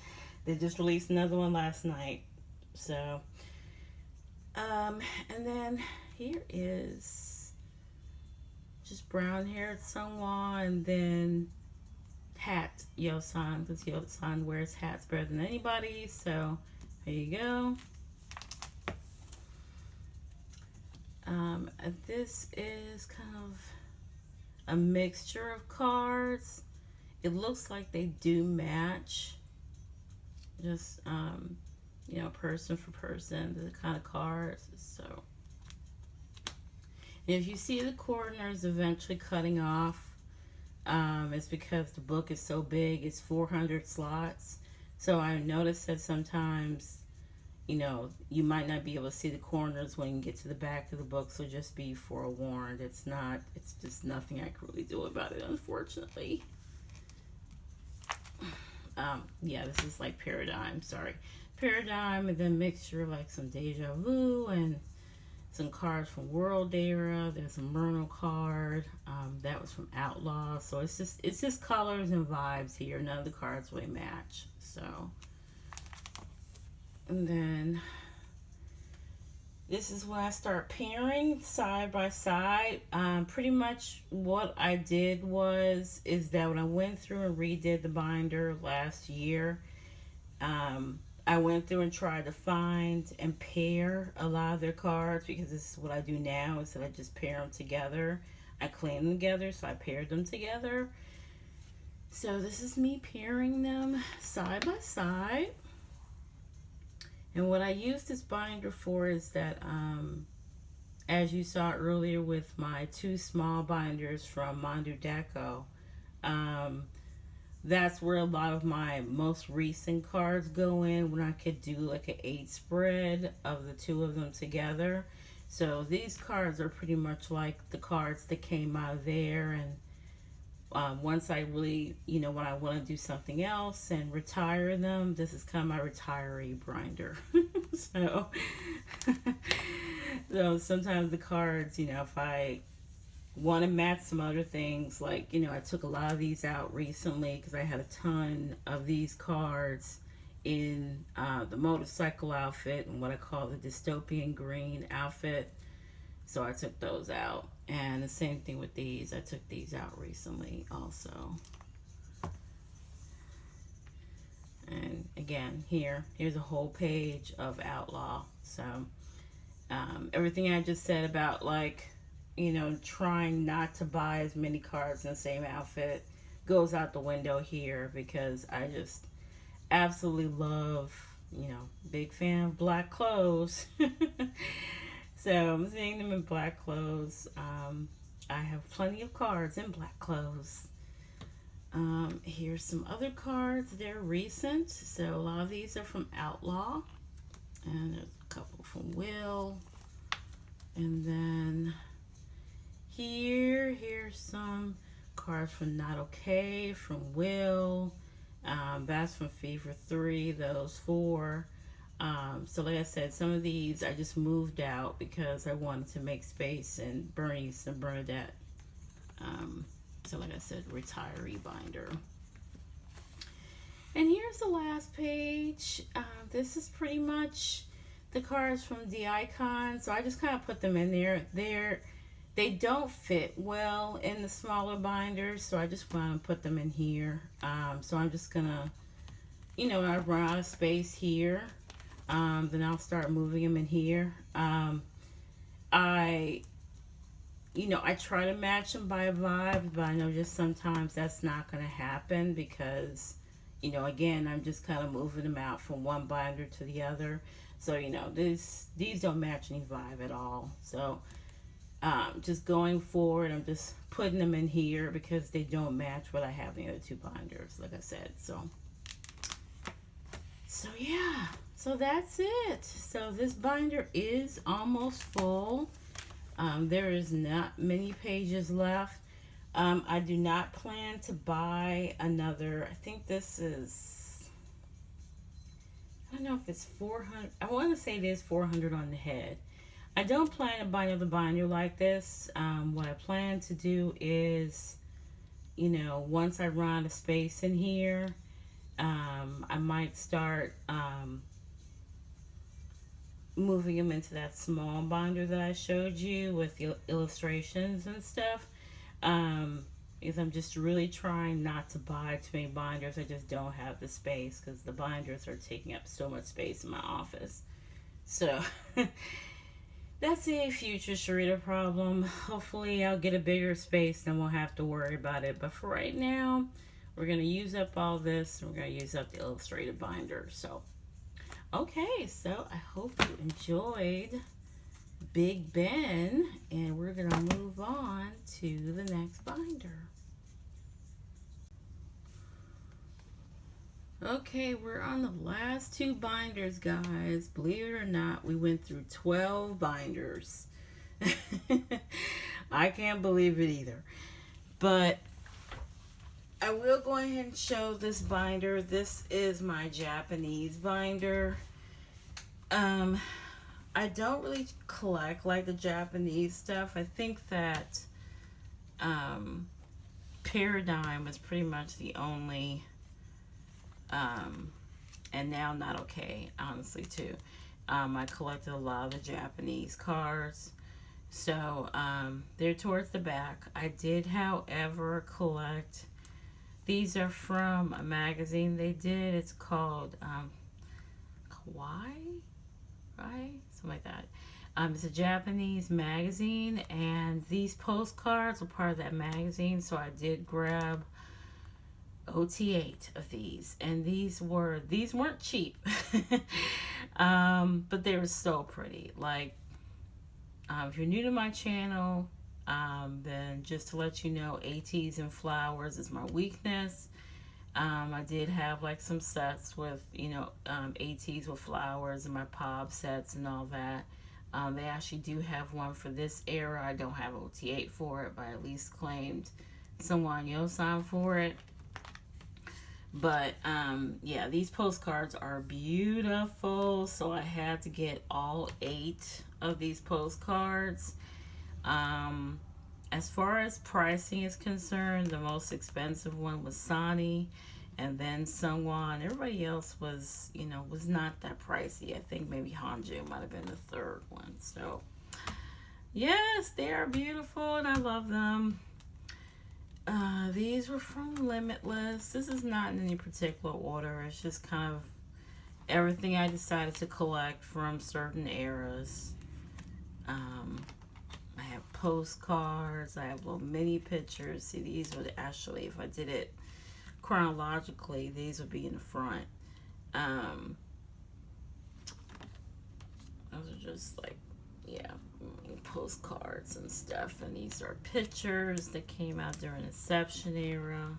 They just released another one last night. So, and then here is just brown haired Sungwa, and then hat Yosan, because Yosan wears hats better than anybody. So there you go. And this is kind of a mixture of cards. It looks like they do match. Just, you know, person for person, the kind of cards. So, and if you see the corners eventually cutting off, it's because the book is so big. It's 400 slots. So I noticed that sometimes, you know, you might not be able to see the corners when you get to the back of the book. So just be forewarned. It's just nothing I can really do about it, unfortunately. Yeah, this is like Paradigm, sorry. Paradigm, and then mixture of like some Deja Vu and some cards from World Era. There's a Myrtle card. That was from Outlaw. So it's just colors and vibes here. None of the cards really match. So, and then this is when I start pairing side by side. Pretty much what I did is that when I went through and redid the binder last year, I went through and tried to find and pair a lot of their cards, because this is what I do now, is that I just pair them together. I clean them together, so I paired them together. So this is me pairing them side by side. And what I use this binder for is that, as you saw earlier with my 2 small binders from Mandu Deco, that's where a lot of my most recent cards go in, when I could do like an 8 spread of the 2 of them together. So these cards are pretty much like the cards that came out of there. And once I really, when I want to do something else and retire them, this is kind of my retiree binder. So, so sometimes the cards, if I want to match some other things, like, I took a lot of these out recently because I had a ton of these cards in the motorcycle outfit and what I call the dystopian green outfit. So I took those out. And the same thing with these. I took these out recently also. And again, here's a whole page of Outlaw. So everything I just said about, like, trying not to buy as many cards in the same outfit goes out the window here, because I just absolutely love, big fan of black clothes. So I'm seeing them in black clothes. I have plenty of cards in black clothes. Here's some other cards. They're recent. So a lot of these are from Outlaw. And there's a couple from Will. And then here's some cards from Not Okay, from Will. That's from Fever 3, those 4. So like I said, some of these I just moved out because I wanted to make space in Berniece and Bernadette. So like I said, retiree binder. And here's the last page. This is pretty much the cards from the Icon. So I just kind of put them in there. They don't fit well in the smaller binders, so I just want to put them in here. So I'm just gonna, when I run out of space here, then I'll start moving them in here. I try to match them by vibe, but I know just sometimes that's not going to happen because, again, I'm just kind of moving them out from one binder to the other. So, these don't match any vibe at all. So, just going forward, I'm just putting them in here because they don't match what I have in the other 2 binders, like I said. So yeah. So that's it. So this binder is almost full. There is not many pages left. I do not plan to buy another. I think this is, I don't know if it's 400. I want to say it is 400 on the head. I don't plan to buy another binder like this. What I plan to do is, once I run out of space in here, I might start moving them into that small binder that I showed you with the illustrations and stuff, because I'm just really trying not to buy too many binders. I just don't have the space because the binders are taking up so much space in my office. So that's a future Sharita problem. Hopefully I'll get a bigger space and we'll have to worry about it, but for right now we're going to use up all this and we're going to use up the illustrated binder. So okay, so I hope you enjoyed Big Ben, and we're going to move on to the next binder. Okay, we're on the last 2 binders, guys. Believe it or not, we went through 12 binders. I can't believe it either. But I will go ahead and show this binder. This is my Japanese binder. I don't really collect like the Japanese stuff. I think that um, Paradigm is pretty much the only, and now Not Okay, honestly, too. I collected a lot of the Japanese cards. So they're towards the back. I did, however, collect. These are from a magazine they did. It's called Kawaii, right? Something like that. It's a Japanese magazine, and these postcards were part of that magazine. So I did grab 8 of these, and these weren't cheap, but they were so pretty. Like, if you're new to my channel, then just to let you know, ATEEZ and flowers is my weakness. I did have like some sets with, ATEEZ with flowers and my POBS sets and all that. They actually do have one for this era. I don't have OT8 for it, but I at least claimed someone Yosan for it. But yeah, these postcards are beautiful, so I had to get all 8 of these postcards. As far as pricing is concerned, the most expensive one was Sani, and then Sungwon. Everybody else was, was not that pricey. I think maybe Hanju might have been the third one. So yes, they are beautiful, and I love them. These were from Limitless. This is not in any particular order. It's just kind of everything I decided to collect from certain eras. I have postcards. I have little mini pictures. See, these would actually, if I did it chronologically, these would be in the front. Those are just like, yeah, postcards and stuff, and these are pictures that came out during Inception era.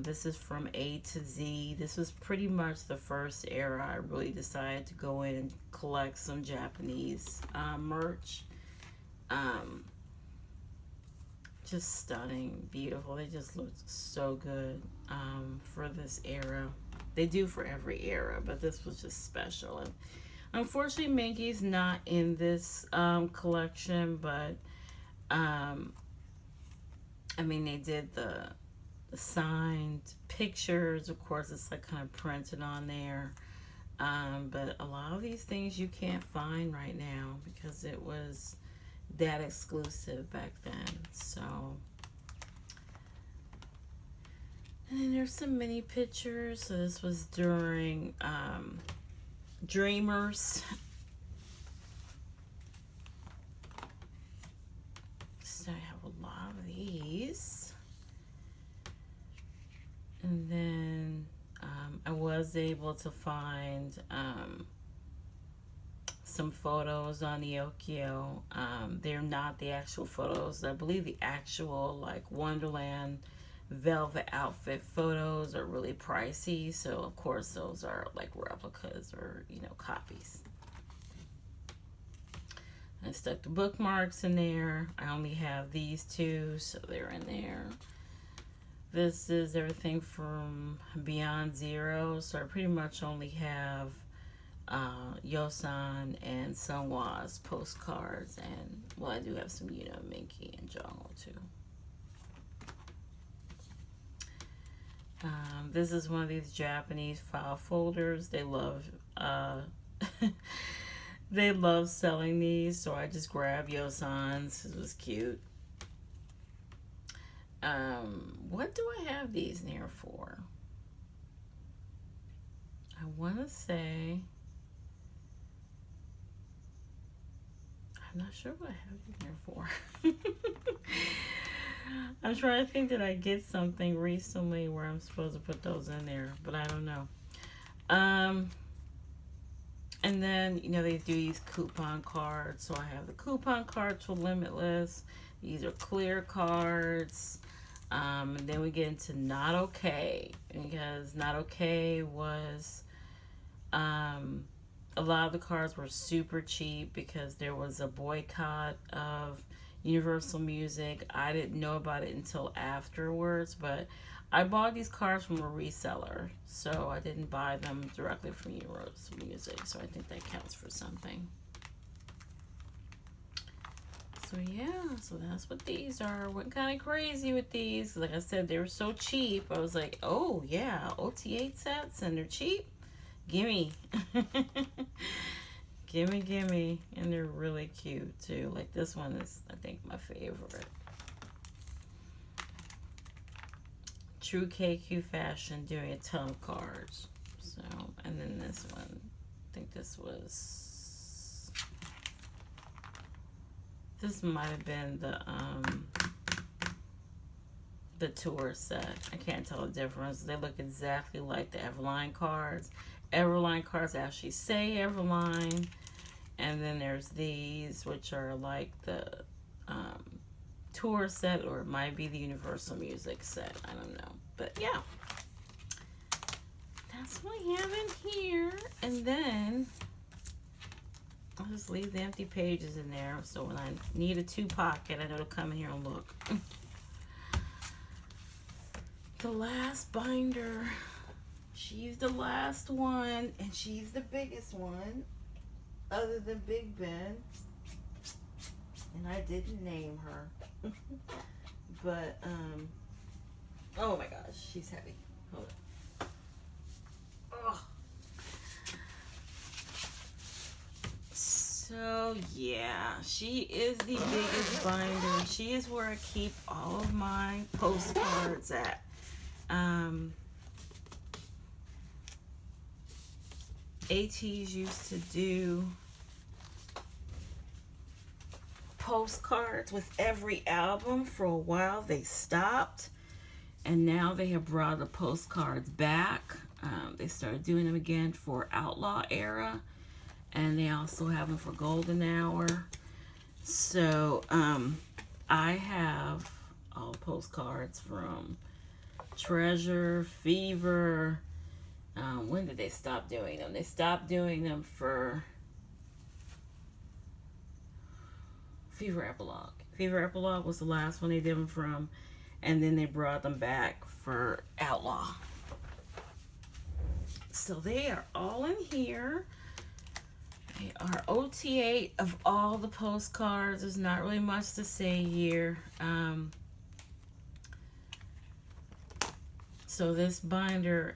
This is from A to Z. This was pretty much the first era I really decided to go in and collect some Japanese merch. Just stunning, beautiful. They just look so good for this era. They do for every era, but this was just special. And unfortunately, Mingi's not in this collection, but I mean, they did the signed pictures. Of course, it's like kind of printed on there. But a lot of these things you can't find right now because it was that exclusive back then. So, and then there's some mini pictures. So this was during Dreamers. So I have a lot of these. And then I was able to find some photos on the Okio. They're not the actual photos. I believe the actual like Wonderland velvet outfit photos are really pricey, so of course those are like replicas or copies. I stuck the bookmarks in there. I only have these 2, so they're in there. This is everything from Beyond Zero, so I pretty much only have Yosan and Sungwa's postcards, and well, I do have some Mingi and Jongho too. This is one of these Japanese file folders. They love they love selling these, so I just grabbed Yosan's. It was cute. What do I have these in here for? I want to say, I'm not sure what I have in here for. I'm trying to think, did I get something recently where I'm supposed to put those in there, but I don't know. And then, they do these coupon cards. So I have the coupon cards for Limitless. These are clear cards. And then we get into Not Okay, because Not Okay was, a lot of the cards were super cheap because there was a boycott of Universal Music. I didn't know about it until afterwards, but I bought these cards from a reseller, so I didn't buy them directly from Euro's Music, so I think that counts for something. So yeah, so that's what these are. Went kind of crazy with these. Like I said, they were so cheap. I was like, oh yeah, OT8 sets and they're cheap. Gimme. Gimme. And they're really cute too. Like this one is, I think, my favorite. True KQ fashion, doing a ton of cards. So, and then this one, I think this might have been the tour set. I can't tell the difference. They look exactly like the Everline cards. Everline cards actually say Everline. And then there's these, which are like the tour set, or it might be the Universal Music set. I don't know. But yeah. That's what I have in here. And then I'll just leave the empty pages in there, so when I need a 2-pocket, I know to come in here and look. The last binder. She's the last one, and she's the biggest one, other than Big Ben. And I didn't name her. But, oh my gosh, she's heavy. Hold on. Oh. So yeah, she is the biggest binder. She is where I keep all of my postcards at. ATEEZ used to do postcards with every album. For a while they stopped, and now they have brought the postcards back. They started doing them again for Outlaw era, and they also have them for Golden Hour. So I have all postcards from Treasure, Fever. When did they stop doing them? They stopped doing them for Fever Epilogue. Fever Epilogue was the last one they did them from, and then they brought them back for Outlaw. So they are all in here. They are OT8 of all the postcards. There's not really much to say here. So this binder,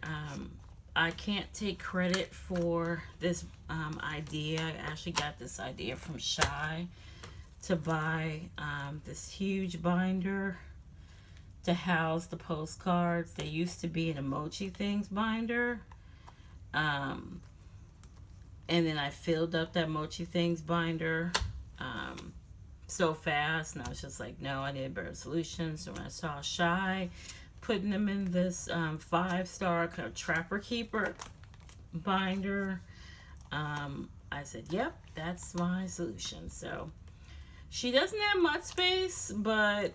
I can't take credit for this idea. I actually got this idea from Shy to buy this huge binder to house the postcards. They used to be an Emoji Things binder. And then I filled up that Mochi Things binder so fast, and I was just like, no, I need a better solution. So when I saw Shy putting them in this 5-star kind of Trapper Keeper binder, I said, yep, that's my solution. So she doesn't have much space, but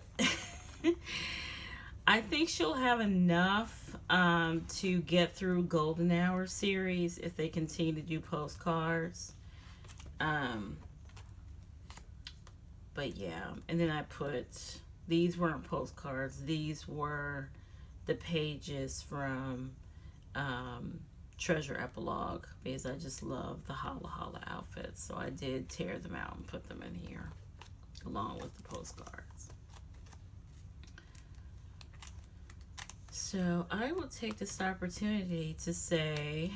I think she'll have enough to get through Golden Hour series if they continue to do postcards. But yeah, and then I put, these weren't postcards, these were the pages from Treasure Epilogue, because I just love the Holla Holla outfits. So I did tear them out and put them in here along with the postcards. So I will take this opportunity to say,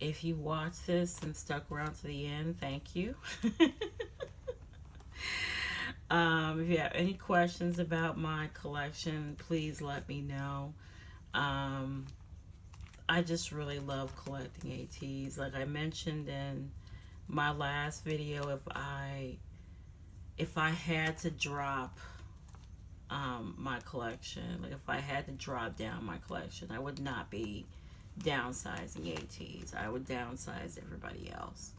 if you watched this and stuck around to the end, thank you. If you have any questions about my collection, please let me know. I just really love collecting ATEEZ. Like I mentioned in my last video, if I had to drop my collection, like if I had to drop down my collection, I would not be downsizing ATEEZ. I would downsize everybody else.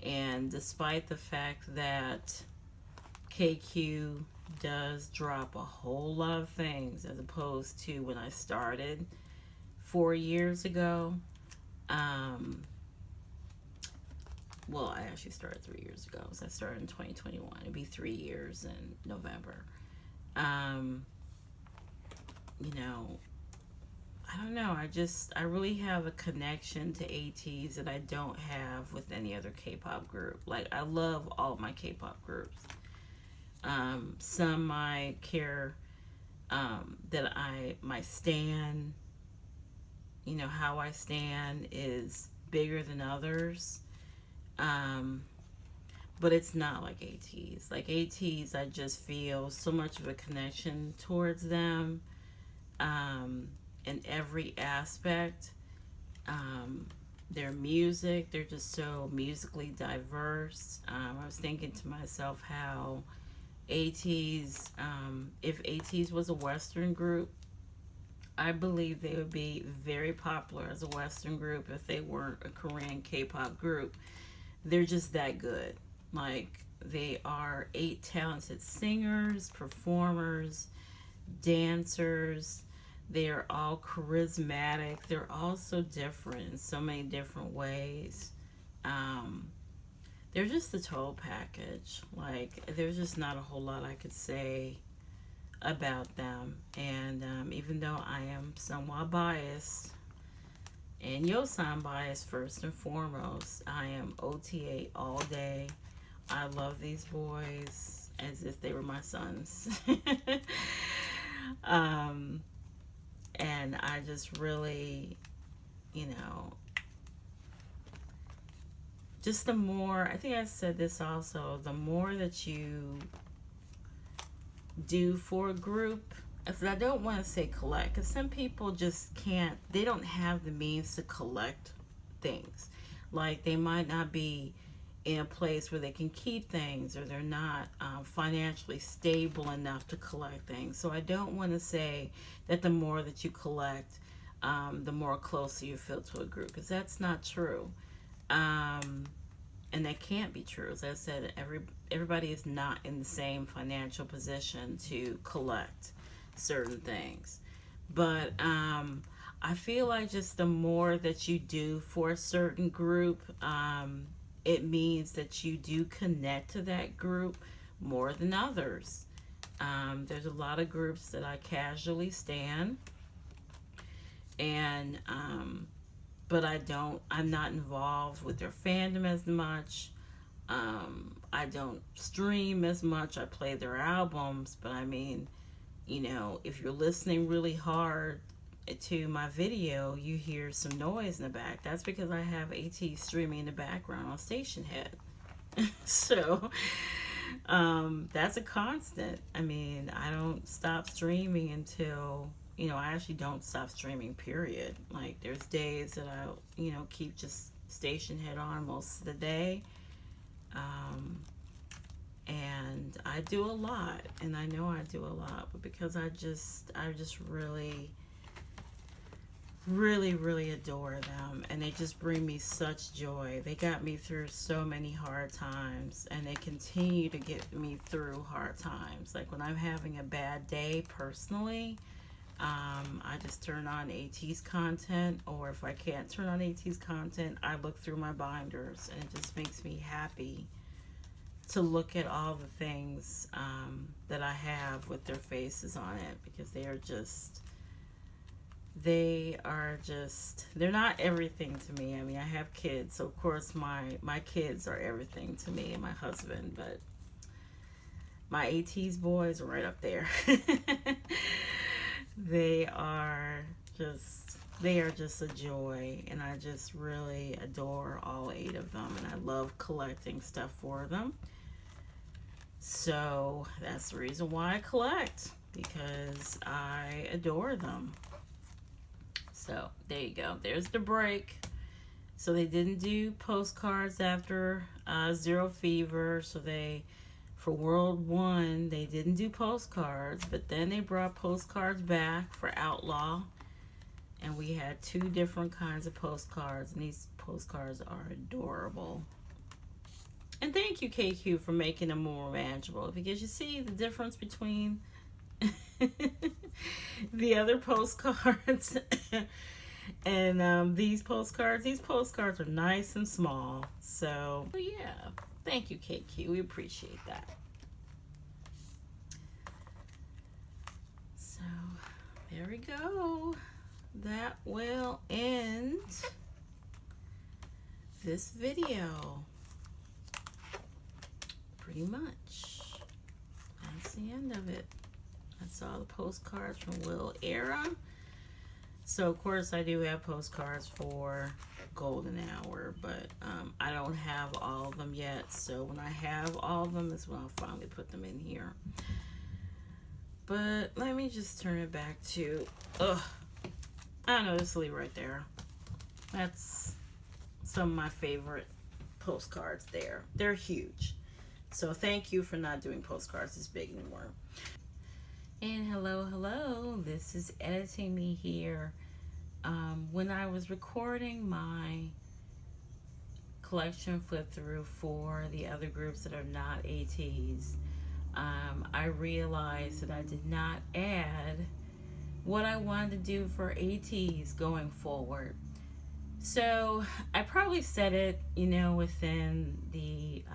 And despite the fact that KQ does drop a whole lot of things as opposed to when I started 4 years ago, well, I actually started 3 years ago, so I started in 2021. It'd be 3 years in November. you know, I don't know. I really have a connection to ATEEZ that I don't have with any other K-pop group. Like, I love all of my K-pop groups. Some I care that my stan, you know, how I stan is bigger than others. But it's not like ATEEZ. Like ATEEZ, I just feel so much of a connection towards them. In every aspect. Their music, they're just so musically diverse. I was thinking to myself how ATEEZ, if ATEEZ was a Western group, I believe they would be very popular as a Western group if they weren't a Korean K-pop group. They're just that good. Like, they are 8 talented singers, performers, dancers. They are all charismatic. They're all so different in so many different ways. They're just the total package. Like, there's just not a whole lot I could say about them. And even though I am somewhat biased, and Yosan biased first and foremost, I am OTA all day. I love these boys as if they were my sons. And I just really, you know, just the more, I think I said this also, the more that you do for a group, I don't want to say collect, because some people just can't, they don't have the means to collect things. Like, they might not be in a place where they can keep things, or they're not financially stable enough to collect things. So I don't want to say that the more that you collect, the more closer you feel to a group, because that's not true. And that can't be true. As I said, everybody is not in the same financial position to collect certain things. But I feel like just the more that you do for a certain group, it means that you do connect to that group more than others. There's a lot of groups that I casually stan, and but I'm not involved with their fandom as much. I don't stream as much. I play their albums, but I mean, you know, if you're listening really hard to my video, you hear some noise in the back. That's because I have AT streaming in the background on station head. So that's a constant. I mean, I don't stop streaming until, you know, I actually don't stop streaming, period. Like, there's days that I, you know, keep just station head on most of the day. And I do a lot, and I know I do a lot, but because I just really adore them, and they just bring me such joy. They got me through so many hard times, and they continue to get me through hard times. Like, when I'm having a bad day personally, I just turn on ATEEZ content, or if I can't turn on ATEEZ content, I look through my binders, and it just makes me happy to look at all the things that I have with their faces on it, because they're not everything to me. I mean, I have kids, so of course my kids are everything to me, and my husband, but my ATEEZ boys are right up there. They are just a joy, and I just really adore all 8 of them, and I love collecting stuff for them. So that's the reason why I collect, because I adore them. So there you go. There's the break. So they didn't do postcards after Zero Fever. So for World 1, they didn't do postcards, but then they brought postcards back for Outlaw. And we had 2 different kinds of postcards, and these postcards are adorable. And thank you, KQ, for making them more manageable, because you see the difference between the other postcards and these postcards. These postcards are nice and small. So, yeah, thank you, KQ. We appreciate that. So, there we go. That will end this video. Pretty much. That's the end of it. That's all the postcards from Will Era. So of course I do have postcards for Golden Hour, but I don't have all of them yet. So when I have all of them is when I'll finally put them in here. But let me just turn it back to, I don't know, this leave right there. That's some of my favorite postcards there. They're huge. So thank you for not doing postcards this big anymore. And hello, this is Editing Me here. When I was recording my collection flip through for the other groups that are not ATEEZ, I realized that I did not add what I wanted to do for ATEEZ going forward. So I probably said it, you know, within the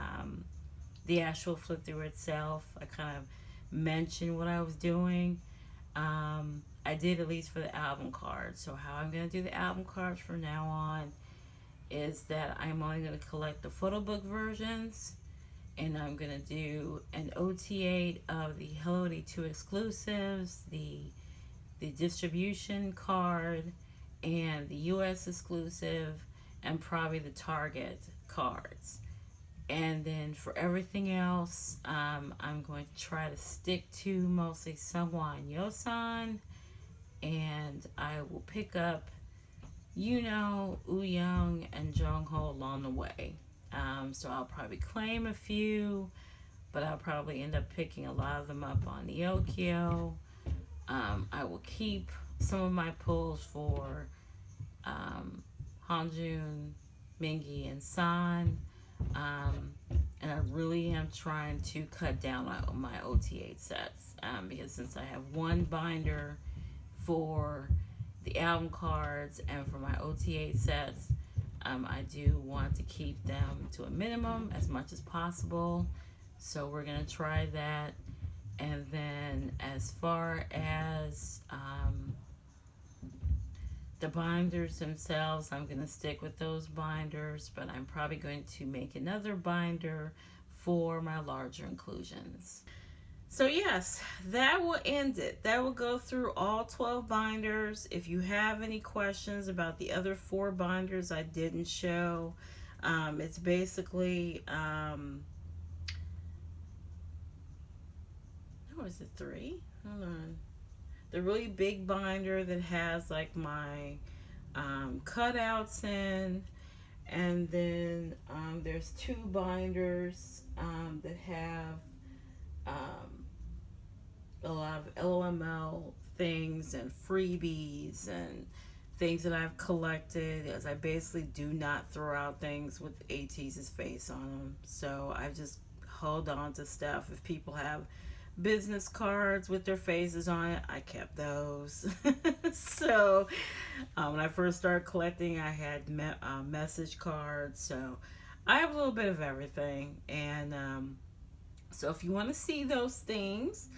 actual flip through itself. I kind of mentioned what I was doing. I did, at least for the album cards. So how I'm going to do the album cards from now on is that I'm only going to collect the photo book versions, and I'm going to do an OT8 of the Hello Day 2 exclusives, the distribution card, and the US exclusive, and probably the Target cards. And then for everything else, I'm going to try to stick to mostly Seonghwa and Yeosan, and I will pick up Yunho, Wooyoung, and Jongho along the way. So I'll probably claim a few, but I'll probably end up picking a lot of them up on the Okyo. I will keep some of my pulls for Hanjun, Mingi, and San. And I really am trying to cut down on my OT8 sets, because since I have one binder for the album cards and for my OT8 sets, I do want to keep them to a minimum as much as possible. So we're going to try that. And then as far as the binders themselves, I'm going to stick with those binders, but I'm probably going to make another binder for my larger inclusions. So yes, that will end it. That will go through all 12 binders. If you have any questions about the other 4 binders I didn't show, it's basically, or is it 3? Hold on. The really big binder that has like my cutouts in, and then there's 2 binders that have a lot of LOML things and freebies and things that I've collected, as I basically do not throw out things with ATEEZ's face on them. So I just hold on to stuff. If people have business cards with their faces on it, I kept those. So when I first started collecting, I had message cards. So I have a little bit of everything. And so if you want to see those things,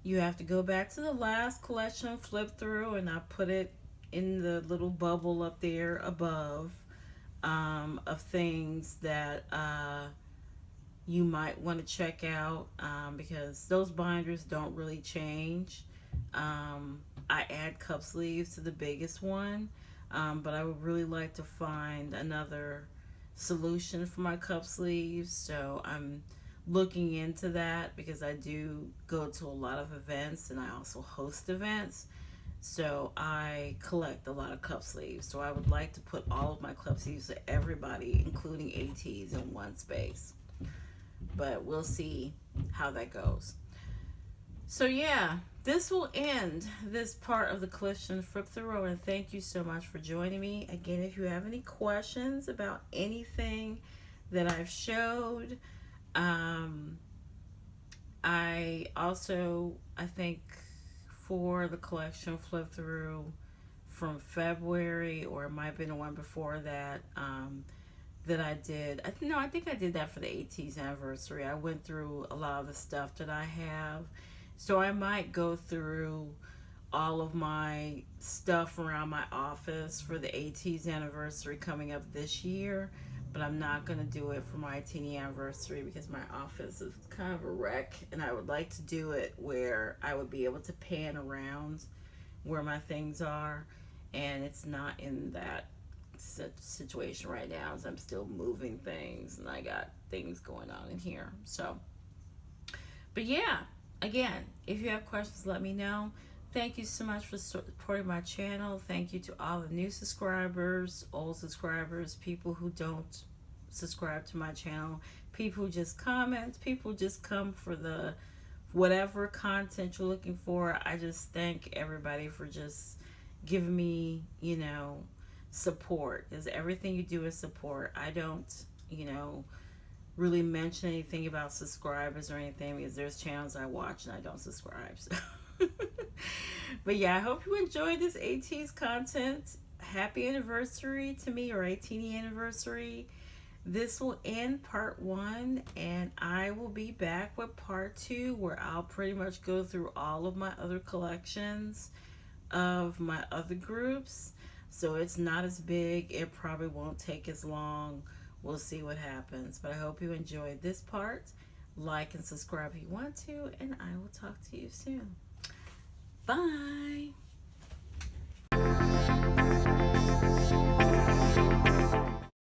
you have to go back to the last collection flip through, and I put it in the little bubble up there above of things that you might want to check out, because those binders don't really change. I add cup sleeves to the biggest one, but I would really like to find another solution for my cup sleeves, so I'm looking into that, because I do go to a lot of events and I also host events, so I collect a lot of cup sleeves. So I would like to put all of my cup sleeves to everybody, including ATEEZ, in one space. But we'll see how that goes. So yeah, this will end this part of the collection flip through, and thank you so much for joining me. Again, if you have any questions about anything that I've showed, I also, I think for the collection flip through from February, or it might have been the one before that, that I did. I think I did that for the ATEEZ anniversary. I went through a lot of the stuff that I have. So I might go through all of my stuff around my office for the ATEEZ anniversary coming up this year, but I'm not going to do it for my ATINY anniversary because my office is kind of a wreck, and I would like to do it where I would be able to pan around where my things are, and it's not in that situation right now as I'm still moving things and I got things going on in here. So, but yeah, again, if you have questions, let me know. Thank you so much for supporting my channel. Thank you to all the new subscribers, old subscribers, people who don't subscribe to my channel, people who just comment, people who just come for the whatever content you're looking for. I just thank everybody for just giving me, you know, support, because everything you do is support. I don't, you know, really mention anything about subscribers or anything because there's channels I watch and I don't subscribe. So. But yeah, I hope you enjoyed this ATEEZ content. Happy anniversary to me, or ATINY anniversary. This will end part 1, and I will be back with part 2 where I'll pretty much go through all of my other collections of my other groups. So it's not as big. It probably won't take as long. We'll see what happens. But I hope you enjoyed this part. Like and subscribe if you want to, and I will talk to you soon. Bye.